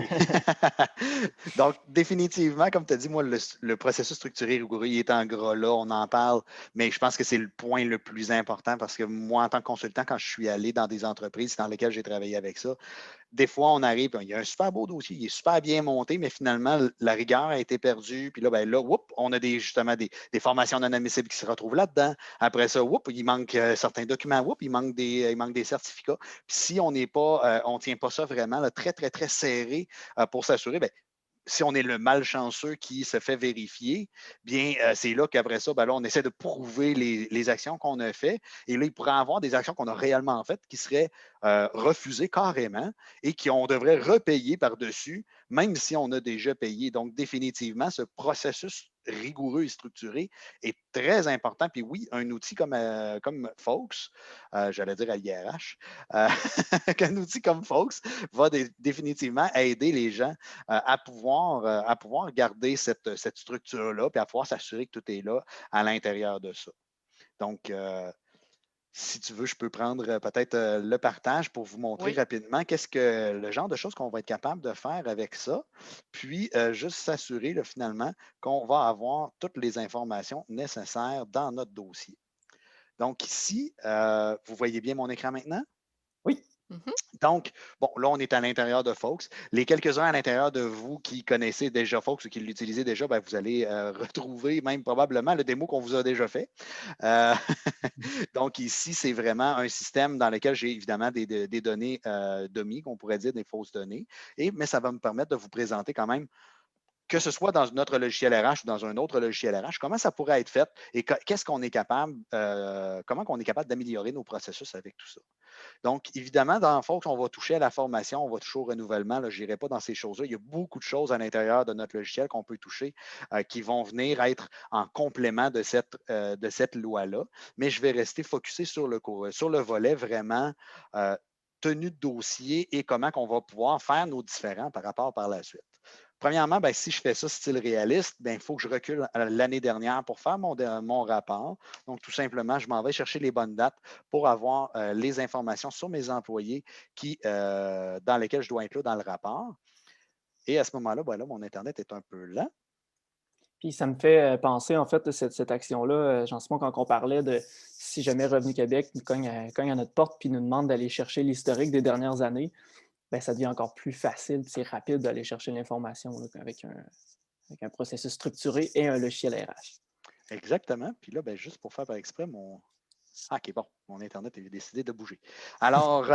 Donc, définitivement, comme tu as dit, moi, le processus structuré rigoureux, il est en gras là, on en parle, mais je pense que c'est le point le plus important parce que moi, en tant que consultant, quand je suis allé dans des entreprises dans lesquelles j'ai travaillé avec ça, des fois, on arrive, il y a un super beau dossier, il est super bien monté, mais finalement, la rigueur a été perdue. Puis là, on a justement des formations non admissibles qui se retrouvent là-dedans. Après ça, il manque certains documents, il manque des certificats. Puis si on n'est pas, on ne tient pas ça vraiment là, très, très, très serré pour s'assurer, si on est le malchanceux qui se fait vérifier, bien, c'est là qu'après ça, là, on essaie de prouver les actions qu'on a faites. Et là, il pourrait y avoir des actions qu'on a réellement faites qui seraient refusées carrément et qu'on devrait repayer par-dessus, même si on a déjà payé. Donc, définitivement, ce processus rigoureux et structuré est très important. Puis oui, un outil comme Folks, j'allais dire à l'IRH, qu'un outil comme Folks va définitivement aider les gens à pouvoir garder cette structure-là, puis à pouvoir s'assurer que tout est là à l'intérieur de ça. Donc, si tu veux, je peux prendre peut-être le partage pour vous montrer rapidement qu'est-ce que le genre de choses qu'on va être capable de faire avec ça, puis juste s'assurer finalement qu'on va avoir toutes les informations nécessaires dans notre dossier. Donc ici, vous voyez bien mon écran maintenant? Oui. Donc, bon, là, on est à l'intérieur de Folks. Les quelques-uns à l'intérieur de vous qui connaissez déjà Folks ou qui l'utilisez déjà, vous allez retrouver même probablement le démo qu'on vous a déjà fait. Donc, ici, c'est vraiment un système dans lequel j'ai évidemment des données dummies, qu'on pourrait dire des fausses données, mais ça va me permettre de vous présenter quand même que ce soit dans notre logiciel RH ou dans un autre logiciel RH, comment ça pourrait être fait et qu'est-ce qu'on est capable, comment on est capable d'améliorer nos processus avec tout ça. Donc, évidemment, dans Folks, on va toucher à la formation, on va toucher au renouvellement. Je n'irai pas dans ces choses-là. Il y a beaucoup de choses à l'intérieur de notre logiciel qu'on peut toucher qui vont venir être en complément de cette loi-là. Mais je vais rester focusé sur le volet vraiment tenue de dossier et comment on va pouvoir faire nos différends par rapport par la suite. Premièrement, si je fais ça style réaliste, il faut que je recule à l'année dernière pour faire mon rapport. Donc, tout simplement, je m'en vais chercher les bonnes dates pour avoir les informations sur mes employés dans lesquels je dois inclure dans le rapport. Et à ce moment-là, mon Internet est un peu lent. Puis ça me fait penser, en fait, cette action-là, Jean-Simon, quand on parlait de si jamais Revenu Québec nous cogne à notre porte puis nous demande d'aller chercher l'historique des dernières années, ça devient encore plus facile, c'est rapide d'aller chercher l'information avec un processus structuré et un logiciel RH. Exactement. Puis là, juste pour faire par exprès, OK, bon, mon Internet a décidé de bouger. Alors,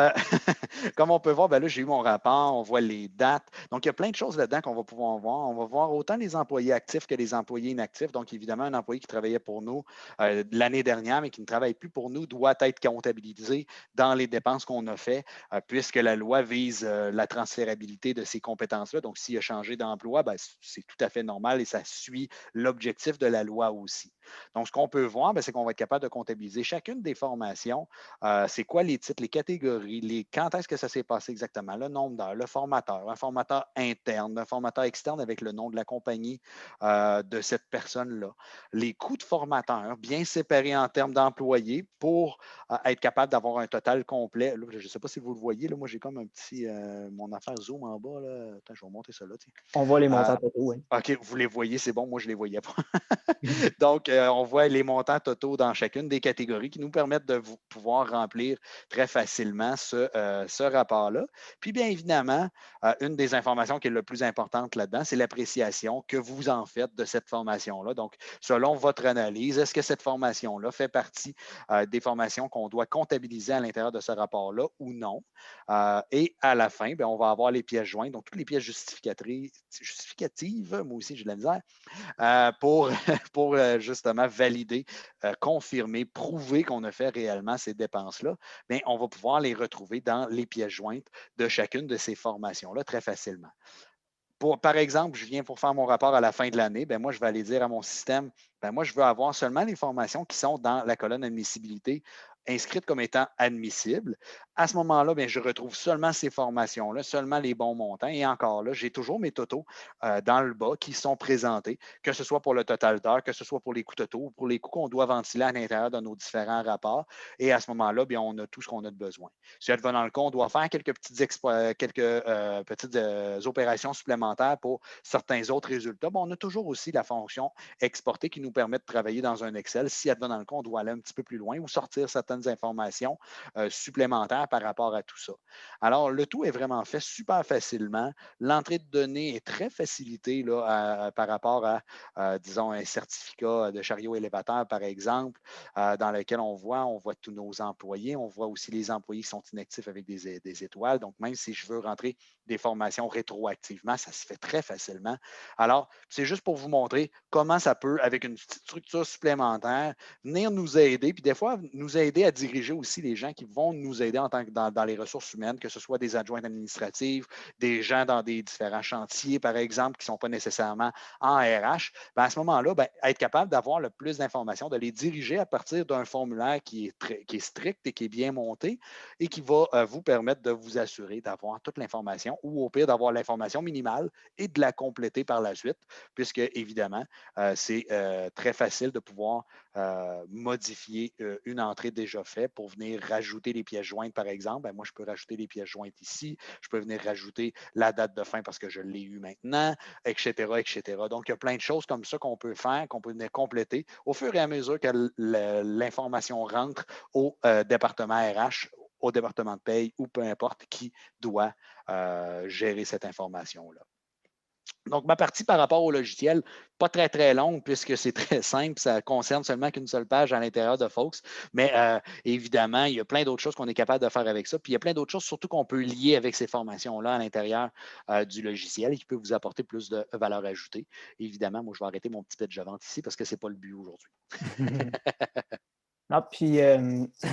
comme on peut voir, là, j'ai eu mon rapport, on voit les dates. Donc, il y a plein de choses là-dedans qu'on va pouvoir voir. On va voir autant les employés actifs que les employés inactifs. Donc, évidemment, un employé qui travaillait pour nous l'année dernière, mais qui ne travaille plus pour nous, doit être comptabilisé dans les dépenses qu'on a fait, puisque la loi vise la transférabilité de ces compétences-là. Donc, s'il a changé d'emploi, c'est tout à fait normal et ça suit l'objectif de la loi aussi. Donc, ce qu'on peut voir, c'est qu'on va être capable de comptabiliser chacune des formations. C'est quoi les titres, les catégories, quand est-ce que ça s'est passé exactement, le nombre d'heures, le formateur, un formateur interne, un formateur externe avec le nom de la compagnie de cette personne-là, les coûts de formateur bien séparés en termes d'employés pour être capable d'avoir un total complet. Là, je ne sais pas si vous le voyez, là, moi j'ai comme un petit, mon affaire Zoom en bas. Là. Attends, je vais remonter ça là. Tiens. On voit les montants totaux, oui. OK, vous les voyez, c'est bon, moi je ne les voyais pas. Donc, on voit les montants totaux dans chacune des catégories qui nous permettent de pouvoir remplir très facilement ce rapport-là. Puis bien évidemment, une des informations qui est le plus importante là-dedans, c'est l'appréciation que vous en faites de cette formation-là. Donc, selon votre analyse, est-ce que cette formation-là fait partie des formations qu'on doit comptabiliser à l'intérieur de ce rapport-là ou non? Et à la fin, bien, on va avoir les pièces jointes, donc toutes les pièces justificatives, moi aussi j'ai de la misère, pour, justement valider, confirmer, prouver qu'on a fait réellement ces dépenses-là. Bien, on va pouvoir les retrouver dans les pièces jointes de chacune de ces formations-là très facilement. Par exemple, je viens pour faire mon rapport à la fin de l'année, bien, moi, je vais aller dire à mon système, bien, moi, je veux avoir seulement les formations qui sont dans la colonne admissibilité inscrites comme étant admissibles. À ce moment-là, bien, je retrouve seulement ces formations-là, seulement les bons montants. Et encore là, j'ai toujours mes totaux dans le bas qui sont présentés, que ce soit pour le total d'heures, que ce soit pour les coûts totaux ou pour les coûts qu'on doit ventiler à l'intérieur de nos différents rapports. Et à ce moment-là, bien, on a tout ce qu'on a de besoin. Si advenant le cas, on doit faire quelques petites opérations supplémentaires pour certains autres résultats, bon, on a toujours aussi la fonction exporter qui nous permet de travailler dans un Excel. Si advenant le cas, on doit aller un petit peu plus loin ou sortir certaines informations supplémentaires par rapport à tout ça. Alors, le tout est vraiment fait super facilement. L'entrée de données est très facilitée là, par rapport à, disons, un certificat de chariot élévateur, par exemple, dans lequel on voit tous nos employés, on voit aussi les employés qui sont inactifs avec des étoiles. Donc, même si je veux rentrer des formations rétroactivement, ça se fait très facilement. Alors, c'est juste pour vous montrer comment ça peut, avec une petite structure supplémentaire, venir nous aider, puis des fois, nous aider à diriger aussi les gens qui vont nous aider en tant que dans les ressources humaines, que ce soit des adjointes administratives, des gens dans des différents chantiers, par exemple, qui ne sont pas nécessairement en RH. Bien, à ce moment-là, bien, être capable d'avoir le plus d'informations, de les diriger à partir d'un formulaire qui est strict et qui est bien monté et qui va vous permettre de vous assurer d'avoir toute l'information ou au pire d'avoir l'information minimale et de la compléter par la suite, puisque évidemment, c'est très facile de pouvoir modifier une entrée déjà faite pour venir rajouter les pièces jointes, par exemple. Bien, moi, je peux rajouter les pièces jointes ici. Je peux venir rajouter la date de fin parce que je l'ai eu maintenant, etc., etc. Donc, il y a plein de choses comme ça qu'on peut faire, qu'on peut venir compléter au fur et à mesure que l'information rentre au département RH, au département de paye ou peu importe qui doit gérer cette information-là. Donc, ma partie par rapport au logiciel, pas très, très longue puisque c'est très simple. Ça concerne seulement qu'une seule page à l'intérieur de Folks. Mais évidemment, il y a plein d'autres choses qu'on est capable de faire avec ça. Puis, il y a plein d'autres choses surtout qu'on peut lier avec ces formations-là à l'intérieur du logiciel et qui peut vous apporter plus de valeur ajoutée. Évidemment, moi, je vais arrêter mon petit pitch de vente ici parce que ce n'est pas le but aujourd'hui. Ah, puis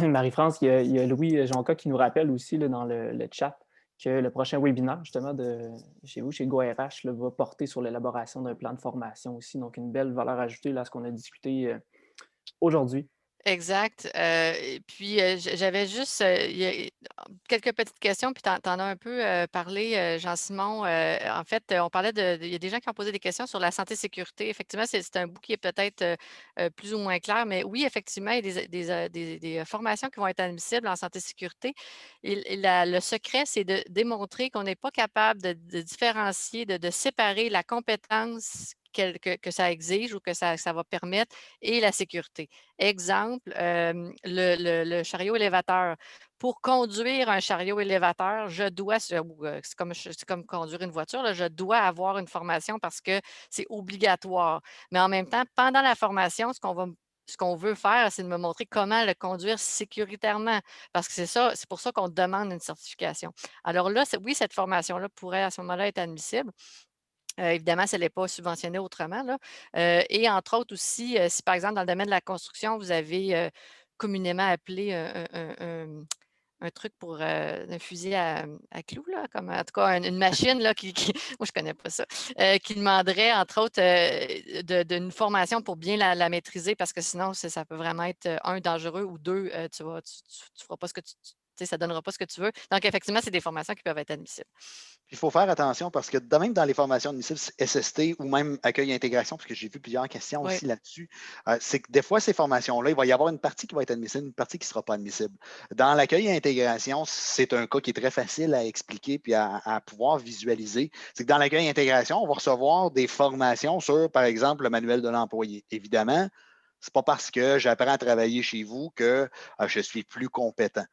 Marie-France, il y a Louis Jonca qui nous rappelle aussi là, dans le chat que le prochain webinaire, justement, de chez vous, chez GoRH, là, va porter sur l'élaboration d'un plan de formation aussi. Donc, une belle valeur ajoutée là, à ce qu'on a discuté aujourd'hui. Exact. Et puis, j'avais juste quelques petites questions, puis tu en as un peu parlé, Jean-Simon. En fait, on parlait il y a des gens qui ont posé des questions sur la santé-sécurité. Effectivement, c'est un bout qui est peut-être plus ou moins clair, mais oui, effectivement, il y a des formations qui vont être admissibles en santé-sécurité. Et le secret, c'est de démontrer qu'on n'est pas capable de différencier, de séparer la compétence que ça exige ou que ça va permettre et la sécurité. Exemple, le chariot élévateur. Pour conduire un chariot élévateur, je dois, c'est comme conduire une voiture, là, je dois avoir une formation parce que c'est obligatoire. Mais en même temps, pendant la formation, ce qu'on veut faire, c'est de me montrer comment le conduire sécuritairement, parce que c'est pour ça qu'on demande une certification. Alors là, oui, cette formation-là pourrait à ce moment-là être admissible. Évidemment, si elle n'est pas subventionnée autrement, là. Et entre autres aussi, si par exemple, dans le domaine de la construction, vous avez communément appelé un truc pour un fusil à clous, là, comme en tout cas une machine là, moi je ne connais pas ça, qui demanderait, entre autres, d'une formation pour bien la maîtriser, parce que sinon, ça peut vraiment être, un, dangereux, ou deux, tu ne feras pas ce que tu sais, ça ne donnera pas ce que tu veux. Donc, effectivement, c'est des formations qui peuvent être admissibles. Il faut faire attention parce que même dans les formations admissibles SST ou même accueil et intégration, parce que j'ai vu plusieurs questions Oui. aussi là-dessus, c'est que des fois, ces formations-là, il va y avoir une partie qui va être admissible, une partie qui ne sera pas admissible. Dans l'accueil et intégration, c'est un cas qui est très facile à expliquer puis à pouvoir visualiser. C'est que dans l'accueil et intégration, on va recevoir des formations sur, par exemple, le manuel de l'employé. Évidemment, C'est pas parce que j'apprends à travailler chez vous que je suis plus compétent.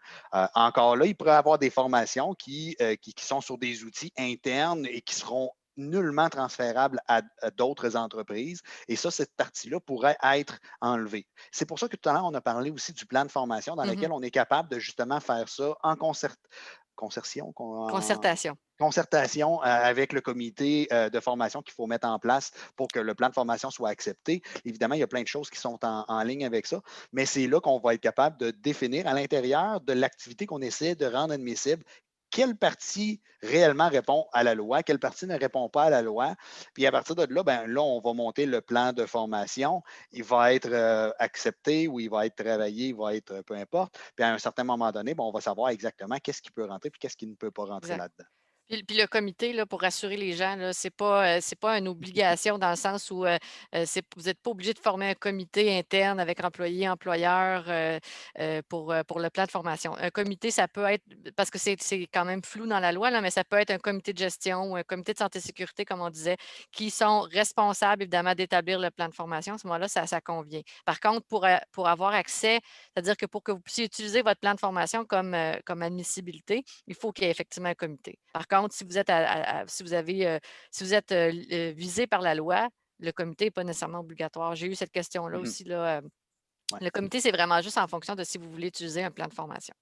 Encore là, il pourrait y avoir des formations qui sont sur des outils internes et qui seront nullement transférables à d'autres entreprises. Et ça, cette partie-là pourrait être enlevée. C'est pour ça que tout à l'heure, on a parlé aussi du plan de formation dans lequel on est capable de justement faire ça en concertation, Concertation. concertation avec le comité de formation qu'il faut mettre en place pour que le plan de formation soit accepté. Évidemment, il y a plein de choses qui sont en ligne avec ça, mais c'est là qu'on va être capable de définir à l'intérieur de l'activité qu'on essaie de rendre admissible quelle partie réellement répond à la loi, quelle partie ne répond pas à la loi. Puis à partir de là, ben, là, on va monter le plan de formation. Il va être accepté ou il va être travaillé, il va être peu importe. Puis à un certain moment donné, ben, on va savoir exactement qu'est-ce qui peut rentrer et qu'est-ce qui ne peut pas rentrer Exact. là-dedans. Puis le comité, là, pour rassurer les gens, là, c'est pas une obligation dans le sens où vous n'êtes pas obligé de former un comité interne avec employés, employeurs pour le plan de formation. Un comité, ça peut être, parce que c'est quand même flou dans la loi, là, mais ça peut être un comité de gestion ou un comité de santé et sécurité, comme on disait, qui sont responsables, évidemment, d'établir le plan de formation. À ce moment-là, ça convient. Par contre, pour avoir accès, c'est-à-dire que pour que vous puissiez utiliser votre plan de formation comme admissibilité, il faut qu'il y ait effectivement un comité. Par contre, si vous êtes, si vous êtes visé par la loi, le comité n'est pas nécessairement obligatoire. J'ai eu cette question-là Mhm. aussi. Là, Ouais. le comité, c'est vraiment juste en fonction de si vous voulez utiliser un plan de formation.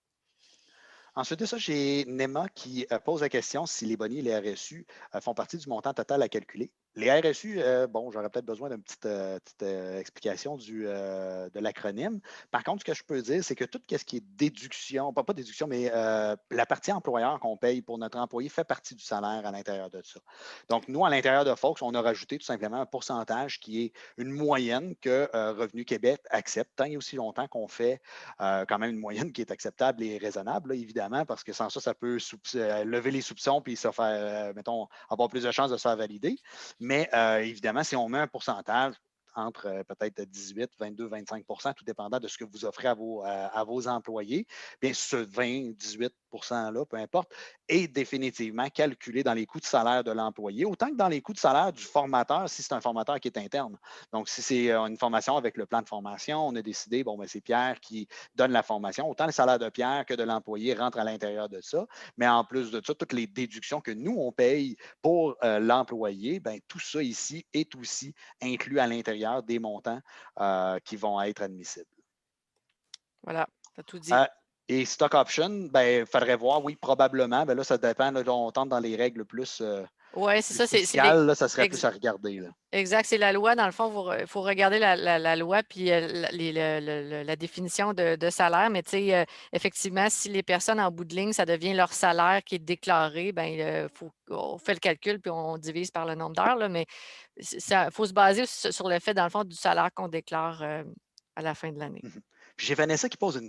Ensuite de ça, j'ai Nema qui pose la question si les bonnets et les RSU font partie du montant total à calculer. Les RSU, bon, j'aurais peut-être besoin d'une petite explication de l'acronyme. Par contre, ce que je peux dire, c'est que tout ce qui est déduction, pas déduction, mais la partie employeur qu'on paye pour notre employé fait partie du salaire à l'intérieur de ça. Donc, nous, à l'intérieur de Fox, on a rajouté tout simplement un pourcentage qui est une moyenne que Revenu Québec accepte, tant et aussi longtemps qu'on fait quand même une moyenne qui est acceptable et raisonnable, là, évidemment, parce que sans ça, ça peut lever les soupçons puis se faire, mettons, avoir plus de chances de se faire valider. Mais évidemment, si on met un pourcentage entre peut-être 18, 22, 25 tout dépendant de ce que vous offrez à vos employés, bien ce 20, 18 %-là, peu importe, est définitivement calculé dans les coûts de salaire de l'employé, autant que dans les coûts de salaire du formateur, si c'est un formateur qui est interne. Donc, si c'est une formation avec le plan de formation, on a décidé, bon, ben, c'est Pierre qui donne la formation. Autant le salaire de Pierre que de l'employé rentre à l'intérieur de ça. Mais en plus de ça, toutes les déductions que nous, on paye pour l'employé, ben, tout ça ici est aussi inclus à l'intérieur des montants qui vont être admissibles. Voilà, tu as tout dit. Et stock option, ben, il faudrait voir, oui, probablement. Ben là, ça dépend. Là, on tente dans les règles plus, Oui, c'est plus ça. fiscales. Là, ça serait plus à regarder. Là. Exact, c'est la loi. Dans le fond, il faut regarder la loi puis la définition de salaire. Mais tu sais, effectivement, si les personnes en bout de ligne, ça devient leur salaire qui est déclaré, ben, on fait le calcul puis on divise par le nombre d'heures. Mais il faut se baser sur le fait, dans le fond, du salaire qu'on déclare à la fin de l'année. Puis j'ai Vanessa qui pose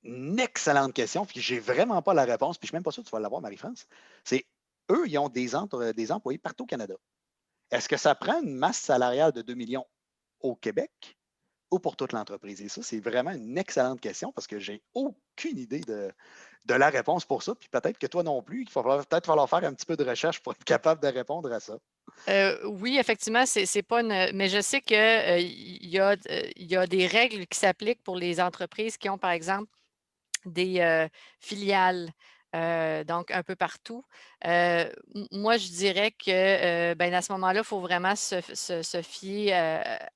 une excellente question, puis j'ai vraiment pas la réponse, puis je suis même pas sûr que tu vas l'avoir, Marie-France. C'est eux, ils ont des employés partout au Canada. Est-ce que ça prend une masse salariale de 2 millions au Québec ou pour toute l'entreprise? Et ça, c'est vraiment une excellente question parce que j'ai aucune idée de la réponse pour ça. Puis peut-être que toi non plus, il va peut-être falloir faire un petit peu de recherche pour être capable de répondre à ça. Oui, effectivement, c'est pas une. Mais je sais qu'il y a des règles qui s'appliquent pour les entreprises qui ont, par exemple, des filiales, donc un peu partout. Moi, je dirais que, ben, à ce moment-là, il faut vraiment se fier,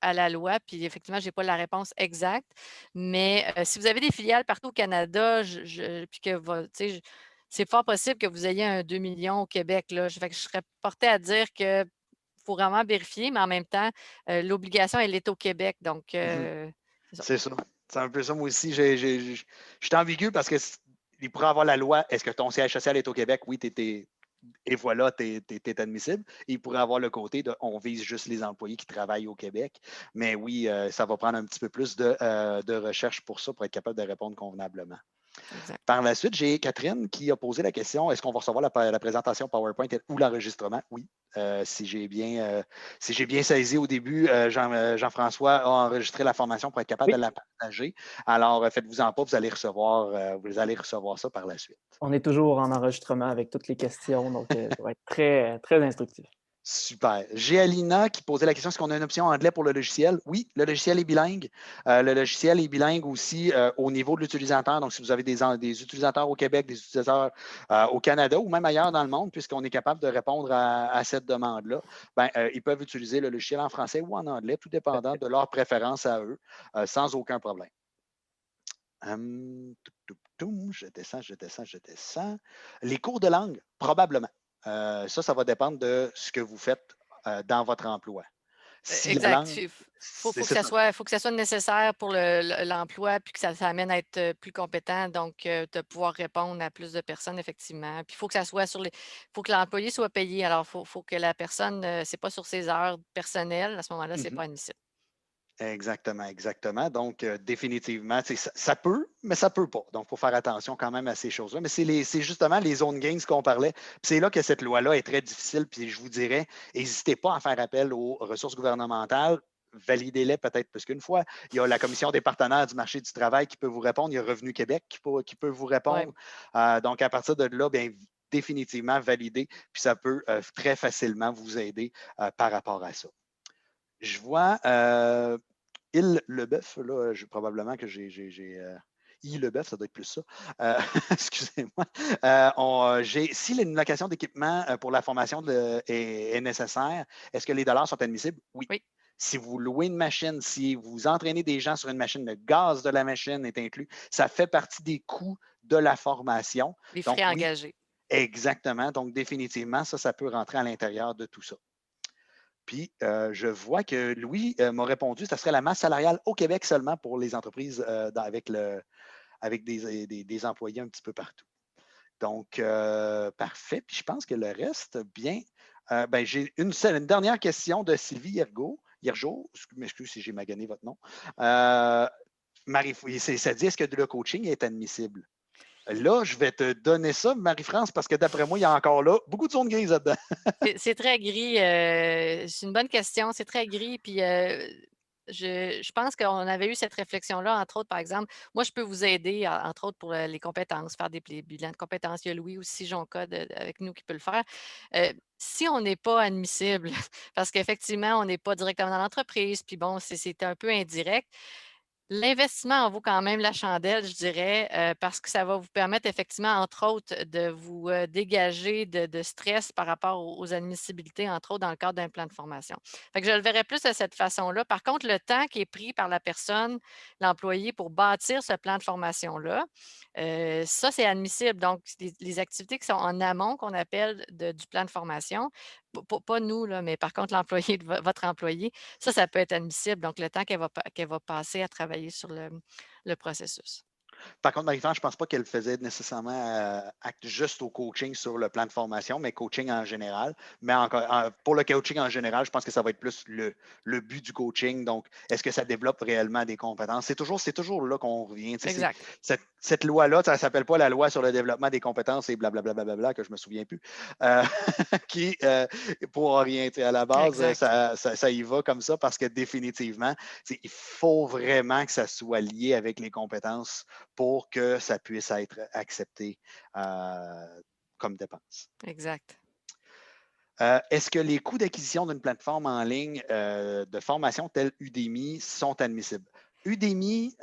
à la loi. Puis effectivement, je n'ai pas la réponse exacte, mais si vous avez des filiales partout au Canada, puis que tu sais, c'est fort possible que vous ayez un 2 millions au Québec, là. Fait que je serais portée à dire que faut vraiment vérifier, mais en même temps, l'obligation, elle est au Québec, donc Mhm. c'est ça. C'est ça. C'est un peu ça, moi aussi. Je suis ambigu parce que il pourrait avoir la loi. Est-ce que ton siège social est au Québec? Oui, et voilà, tu es admissible. Et il pourrait avoir le côté de on vise juste les employés qui travaillent au Québec. Mais oui, ça va prendre un petit peu plus de recherche pour ça, pour être capable de répondre convenablement. Exact. Par la suite, j'ai Catherine qui a posé la question est-ce qu'on va recevoir la présentation PowerPoint ou l'enregistrement? Oui. Si j'ai bien saisi au début, Jean-François a enregistré la formation pour être capable Oui, de la partager. Alors, faites-vous en pas, vous allez recevoir ça par la suite. on est toujours en enregistrement avec toutes les questions, donc ça va être très, très instructif. Super. J'ai Alina qui posait la question, est-ce qu'on a une option anglais pour le logiciel? Oui, le logiciel est bilingue. Le logiciel est bilingue aussi au niveau de l'utilisateur. Donc, si vous avez des utilisateurs au Québec, des utilisateurs au Canada ou même ailleurs dans le monde, puisqu'on est capable de répondre à cette demande-là, ben, ils peuvent utiliser le logiciel en français ou en anglais, tout dépendant de leur préférence à eux, sans aucun problème. Je descends, je descends, je descends. Les cours de langue, probablement. Ça va dépendre de ce que vous faites dans votre emploi. Si la Exact. langue, Il c'est ça. faut que ça soit nécessaire pour l'emploi, puis que ça amène à être plus compétent, donc de pouvoir répondre à plus de personnes, effectivement. Puis il faut que ça soit faut que l'employé soit payé. Alors, faut que la personne, c'est pas sur ses heures personnelles, à ce moment-là, c'est Mhm. pas admissible. Exactement, exactement. Donc, définitivement, ça peut, mais ça peut pas. Donc, il faut faire attention quand même à ces choses-là. Mais c'est justement les zones gains qu'on parlait. Puis c'est là que cette loi-là est très difficile. Puis je vous dirais, n'hésitez pas à faire appel aux ressources gouvernementales. Validez-les peut-être plus qu'une fois. Il y a la Commission des partenaires du marché du travail qui peut vous répondre. Il y a Revenu Québec qui peut vous Ouais. répondre. Donc, à partir de là, bien, définitivement valider. Puis ça peut très facilement vous aider par rapport à ça. Je vois Il Leboeuf, là, probablement que j'ai I Leboeuf, ça doit être plus ça. Excusez-moi. Si une location d'équipement pour la formation est nécessaire, est-ce que les dollars sont admissibles? Oui. Oui. Si vous louez une machine, si vous entraînez des gens sur une machine, le gaz de la machine est inclus. Ça fait partie des coûts de la formation. Les Donc, frais oui, engagés. exactement. Donc, définitivement, ça peut rentrer à l'intérieur de tout ça. Puis, je vois que Louis m'a répondu, ça serait la masse salariale au Québec seulement pour les entreprises avec des employés un petit peu partout. Donc, parfait. Puis, je pense que le reste, bien, ben, j'ai une dernière question de Sylvie Hiergeau, m'excuse si j'ai magané votre nom. Marie, ça dit, est-ce que le coaching est admissible? Là, je vais te donner ça, Marie-France, parce que d'après moi, il y a encore là beaucoup de zones grises là-dedans. C'est très gris. C'est une bonne question. C'est très gris. Puis je pense qu'on avait eu cette réflexion-là, entre autres, par exemple. Moi, je peux vous aider, entre autres, pour les compétences, faire des bilans de compétences. Il y a Louis aussi, Jonca, avec nous, qui peut le faire. Si on n'est pas admissible, parce qu'effectivement, on n'est pas directement dans l'entreprise, puis bon, c'est un peu indirect. L'investissement en vaut quand même la chandelle, je dirais, parce que ça va vous permettre effectivement, entre autres, de vous dégager de stress par rapport aux admissibilités, entre autres, dans le cadre d'un plan de formation. Fait que je le verrais plus de cette façon-là. Par contre, le temps qui est pris par la personne, l'employé, pour bâtir ce plan de formation-là, ça, c'est admissible. Donc, les activités qui sont en amont, qu'on appelle du plan de formation, pas nous, là, mais par contre, l'employé, votre employé, ça peut être admissible. Donc, le temps qu'elle va passer à travailler sur le processus. Par contre, Marie-France, je ne pense pas qu'elle faisait nécessairement acte juste au coaching sur le plan de formation, mais coaching en général. Mais encore, pour le coaching en général, je pense que ça va être plus le but du coaching. Donc, est-ce que ça développe réellement des compétences? C'est toujours là qu'on revient. Exact. Cette loi-là, ça ne s'appelle pas la loi sur le développement des compétences et blablabla, que je ne me souviens plus, qui, pour orienter à la base, Exact. ça y va comme ça parce que définitivement, il faut vraiment que ça soit lié avec les compétences pour que ça puisse être accepté comme dépense. Exact. Est-ce que les coûts d'acquisition d'une plateforme en ligne de formation telle Udemy sont admissibles? Udemy,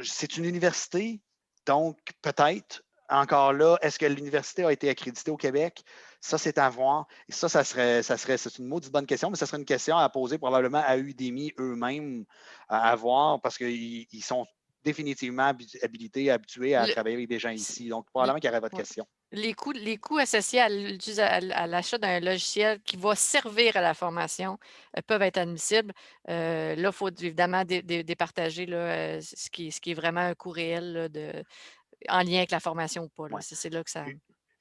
c'est une université, donc peut-être. Encore là, est-ce que l'université a été accréditée au Québec? Ça, c'est à voir. Et c'est une maudite bonne question, mais ça serait une question à poser probablement à Udemy eux-mêmes à voir parce qu'ils sont définitivement habilités, habitués à Le- travailler avec des gens ici. Donc, l- probablement qu'il y aurait votre ouais. question. Les coûts associés à l'achat d'un logiciel qui va servir à la formation peuvent être admissibles. Là, il faut évidemment départager là, ce qui est vraiment un coût réel là, en lien avec la formation ou pas. Là. Ouais. C'est là que ça.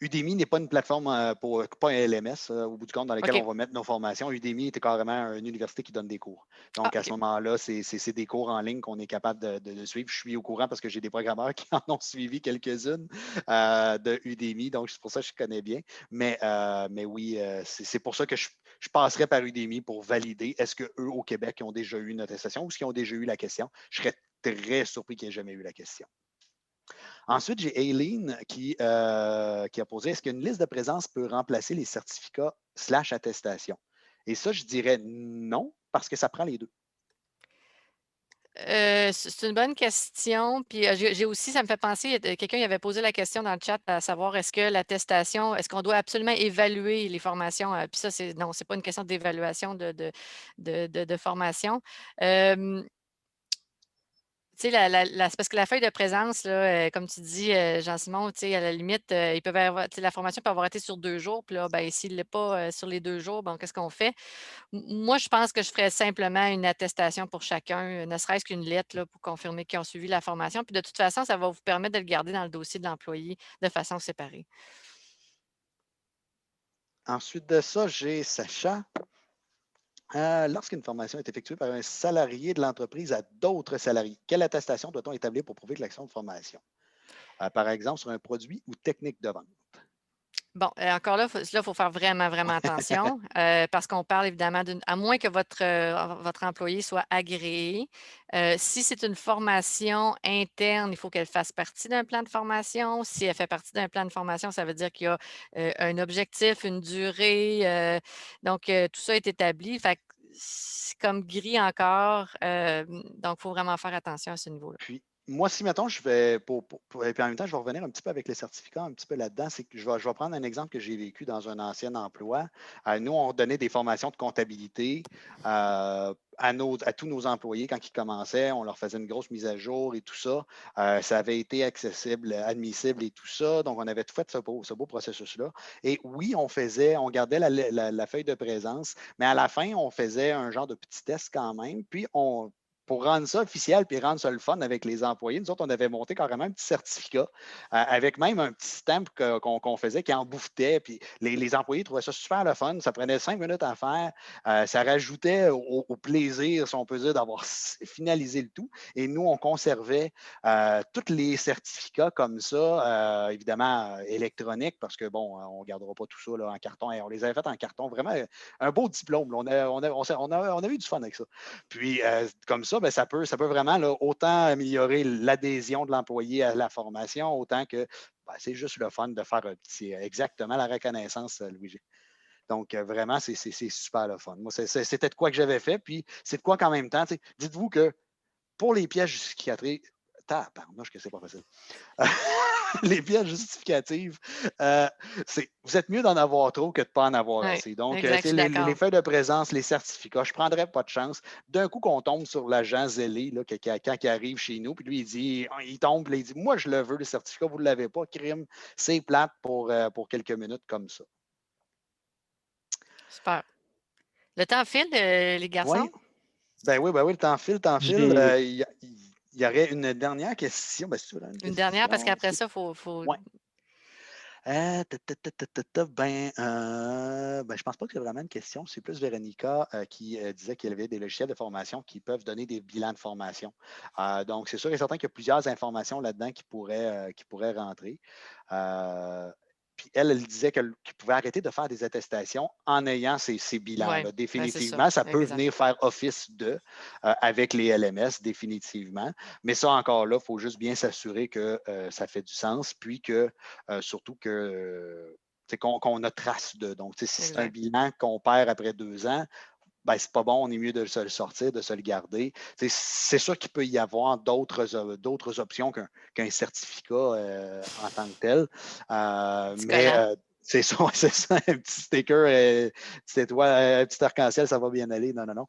Udemy n'est pas une plateforme pas un LMS, au bout du compte, dans lequel OK. on va mettre nos formations. Udemy est carrément une université qui donne des cours. Ah, Donc, à ce OK. moment-là, c'est des cours en ligne qu'on est capable de suivre. Je suis au courant parce que j'ai des programmeurs qui en ont suivi quelques-unes de Udemy. Donc, c'est pour ça que je connais bien. Mais oui, c'est pour ça que je passerai par Udemy pour valider est-ce qu'eux, au Québec, ils ont déjà eu une attestation ou est-ce qu'ils ont déjà eu la question. Je serais très surpris qu'ils n'aient jamais eu la question. Ensuite, j'ai Aileen qui a posé, est-ce qu'une liste de présence peut remplacer les certificats / attestations? Et ça, je dirais non, parce que ça prend les deux. C'est une bonne question. Puis j'ai aussi, ça me fait penser, quelqu'un y avait posé la question dans le chat à savoir est-ce que l'attestation, est-ce qu'on doit absolument évaluer les formations? Puis ça, non, c'est pas une question d'évaluation de formation. Tu sais, c'est parce que la feuille de présence, là, comme tu dis, Jean-Simon, tu sais, à la limite, ils peuvent avoir, tu sais, la formation peut avoir été sur 2 jours, puis là, ben, s'il ne l'est pas sur les 2 jours, bon, qu'est-ce qu'on fait? Moi, je pense que je ferais simplement une attestation pour chacun, ne serait-ce qu'une lettre là, pour confirmer qu'ils ont suivi la formation. Puis de toute façon, ça va vous permettre de le garder dans le dossier de l'employé de façon séparée. Ensuite de ça, j'ai Sacha. Lorsqu'une formation est effectuée par un salarié de l'entreprise à d'autres salariés, quelle attestation doit-on établir pour prouver que l'action de formation? Par exemple, sur un produit ou technique de vente. Bon, encore là, il faut faire vraiment, vraiment attention parce qu'on parle évidemment à moins que votre employé soit agréé. Si c'est une formation interne, il faut qu'elle fasse partie d'un plan de formation. Si elle fait partie d'un plan de formation, ça veut dire qu'il y a un objectif, une durée. Donc, tout ça est établi. Fait que c'est comme gris encore. Donc, il faut vraiment faire attention à ce niveau-là. Puis, moi, si, mettons, je vais, et puis en même temps, je vais revenir un petit peu avec les certificats, un petit peu là-dedans, c'est que je vais prendre un exemple que j'ai vécu dans un ancien emploi. Nous, on donnait des formations de comptabilité à tous nos employés quand ils commençaient. On leur faisait une grosse mise à jour et tout ça. Ça avait été accessible, admissible et tout ça. Donc, on avait tout fait ce beau processus-là. Et oui, on gardait la feuille de présence, mais à la fin, on faisait un genre de petit test quand même. Puis, pour rendre ça officiel puis rendre ça le fun avec les employés, nous autres, on avait monté carrément un petit certificat avec même un petit stamp qu'on faisait qui en bouffetait. Puis les employés trouvaient ça super le fun. Ça prenait 5 minutes à faire. Ça rajoutait au plaisir, si on peut dire, d'avoir finalisé le tout. Et nous, on conservait tous les certificats comme ça, évidemment électroniques, parce que, bon, on ne gardera pas tout ça là, en carton. Et on les avait fait en carton. Vraiment, un beau diplôme. Là. On a eu du fun avec ça. Puis, comme ça, ben, ça peut vraiment là, autant améliorer l'adhésion de l'employé à la formation, autant que ben, c'est juste le fun de faire exactement la reconnaissance, Louis. Donc, vraiment, c'est super le fun. Moi, c'était de quoi que j'avais fait, puis c'est de quoi qu'en même temps, dites-vous que pour les pièces justificatives, tabarnouche que c'est pas facile. Les pièces justificatives, vous êtes mieux d'en avoir trop que de ne pas en avoir assez. Donc, exact, je suis les d'accord. feuilles de présence, les certificats, je ne prendrais pas de chance. D'un coup, qu'on tombe sur l'agent zélé là, quand il arrive chez nous, puis lui, il tombe, puis il dit moi, je le veux, le certificat, vous ne l'avez pas, crime, c'est plate pour quelques minutes comme ça. Super. Le temps file, les garçons? Oui, ben oui, le temps file, J'ai Il y aurait une dernière question. Ben, si tu veux, une Une dernière, parce question. qu'après ça, il faut. Ouais. Je pense pas que c'est vraiment une question. C'est plus Véronica qui disait qu'il y avait des logiciels de formation qui peuvent donner des bilans de formation. Donc, c'est sûr et certain qu'il y a plusieurs informations là-dedans qui pourraient rentrer. Puis elle disait qu'il pouvait arrêter de faire des attestations en ayant ces Oui, bilans-là. ben c'est ça. Définitivement, ça peut Exact. venir faire office avec les LMS, définitivement. Mais ça, encore là, il faut juste bien s'assurer que ça fait du sens, puis que surtout qu'on a trace de. Donc, si c'est un Exact. bilan qu'on perd après 2 ans, ben, c'est pas bon, on est mieux de se le sortir, de se le garder. C'est sûr qu'il peut y avoir d'autres options qu'un certificat en tant que tel. Petit Mais collant. c'est ça, c'est ça, un petit sticker, un petit arc-en-ciel, ça va bien aller. Non, non, non.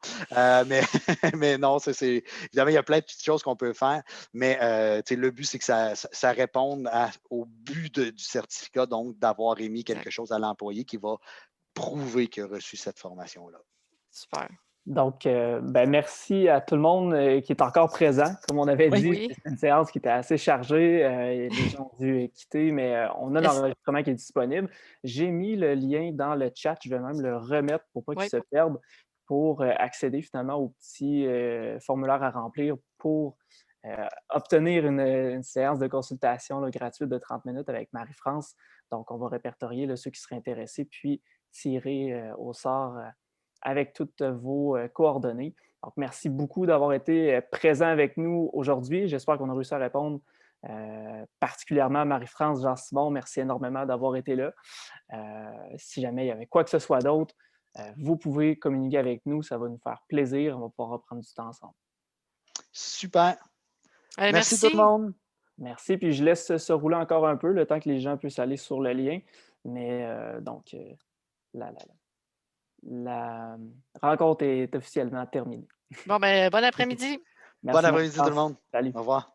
Mais non, évidemment, il y a plein de petites choses qu'on peut faire, mais le but, c'est que ça réponde au but du certificat, donc d'avoir émis quelque Exact. chose à l'employé qui va prouver qu'il a reçu cette formation-là. Super. Donc, merci à tout le monde qui est encore présent. Comme on avait dit, Oui. c'était une séance qui était assez chargée. Les gens ont dû quitter, mais on a l'enregistrement qui est disponible. J'ai mis le lien dans le chat. Je vais même le remettre pour pas qu'il Oui. se perde, pour accéder finalement au petit formulaire à remplir pour obtenir une séance de consultation là, gratuite de 30 minutes avec Marie-France. Donc, on va répertorier là, ceux qui seraient intéressés, puis tirer au sort avec toutes vos coordonnées. Donc, merci beaucoup d'avoir été présent avec nous aujourd'hui. J'espère qu'on a réussi à répondre particulièrement Marie-France, Jean-Simon, merci énormément d'avoir été là. Si jamais il y avait quoi que ce soit d'autre, vous pouvez communiquer avec nous, ça va nous faire plaisir. On va pouvoir reprendre du temps ensemble. Super. Allez, Merci tout le merci. monde. Merci, puis je laisse se rouler encore un peu, le temps que les gens puissent aller sur le lien. Mais donc, la rencontre est officiellement terminée. Bon, ben, bon après-midi. Merci, Bon après-midi tout le Marie-France. monde. Salut. Au revoir.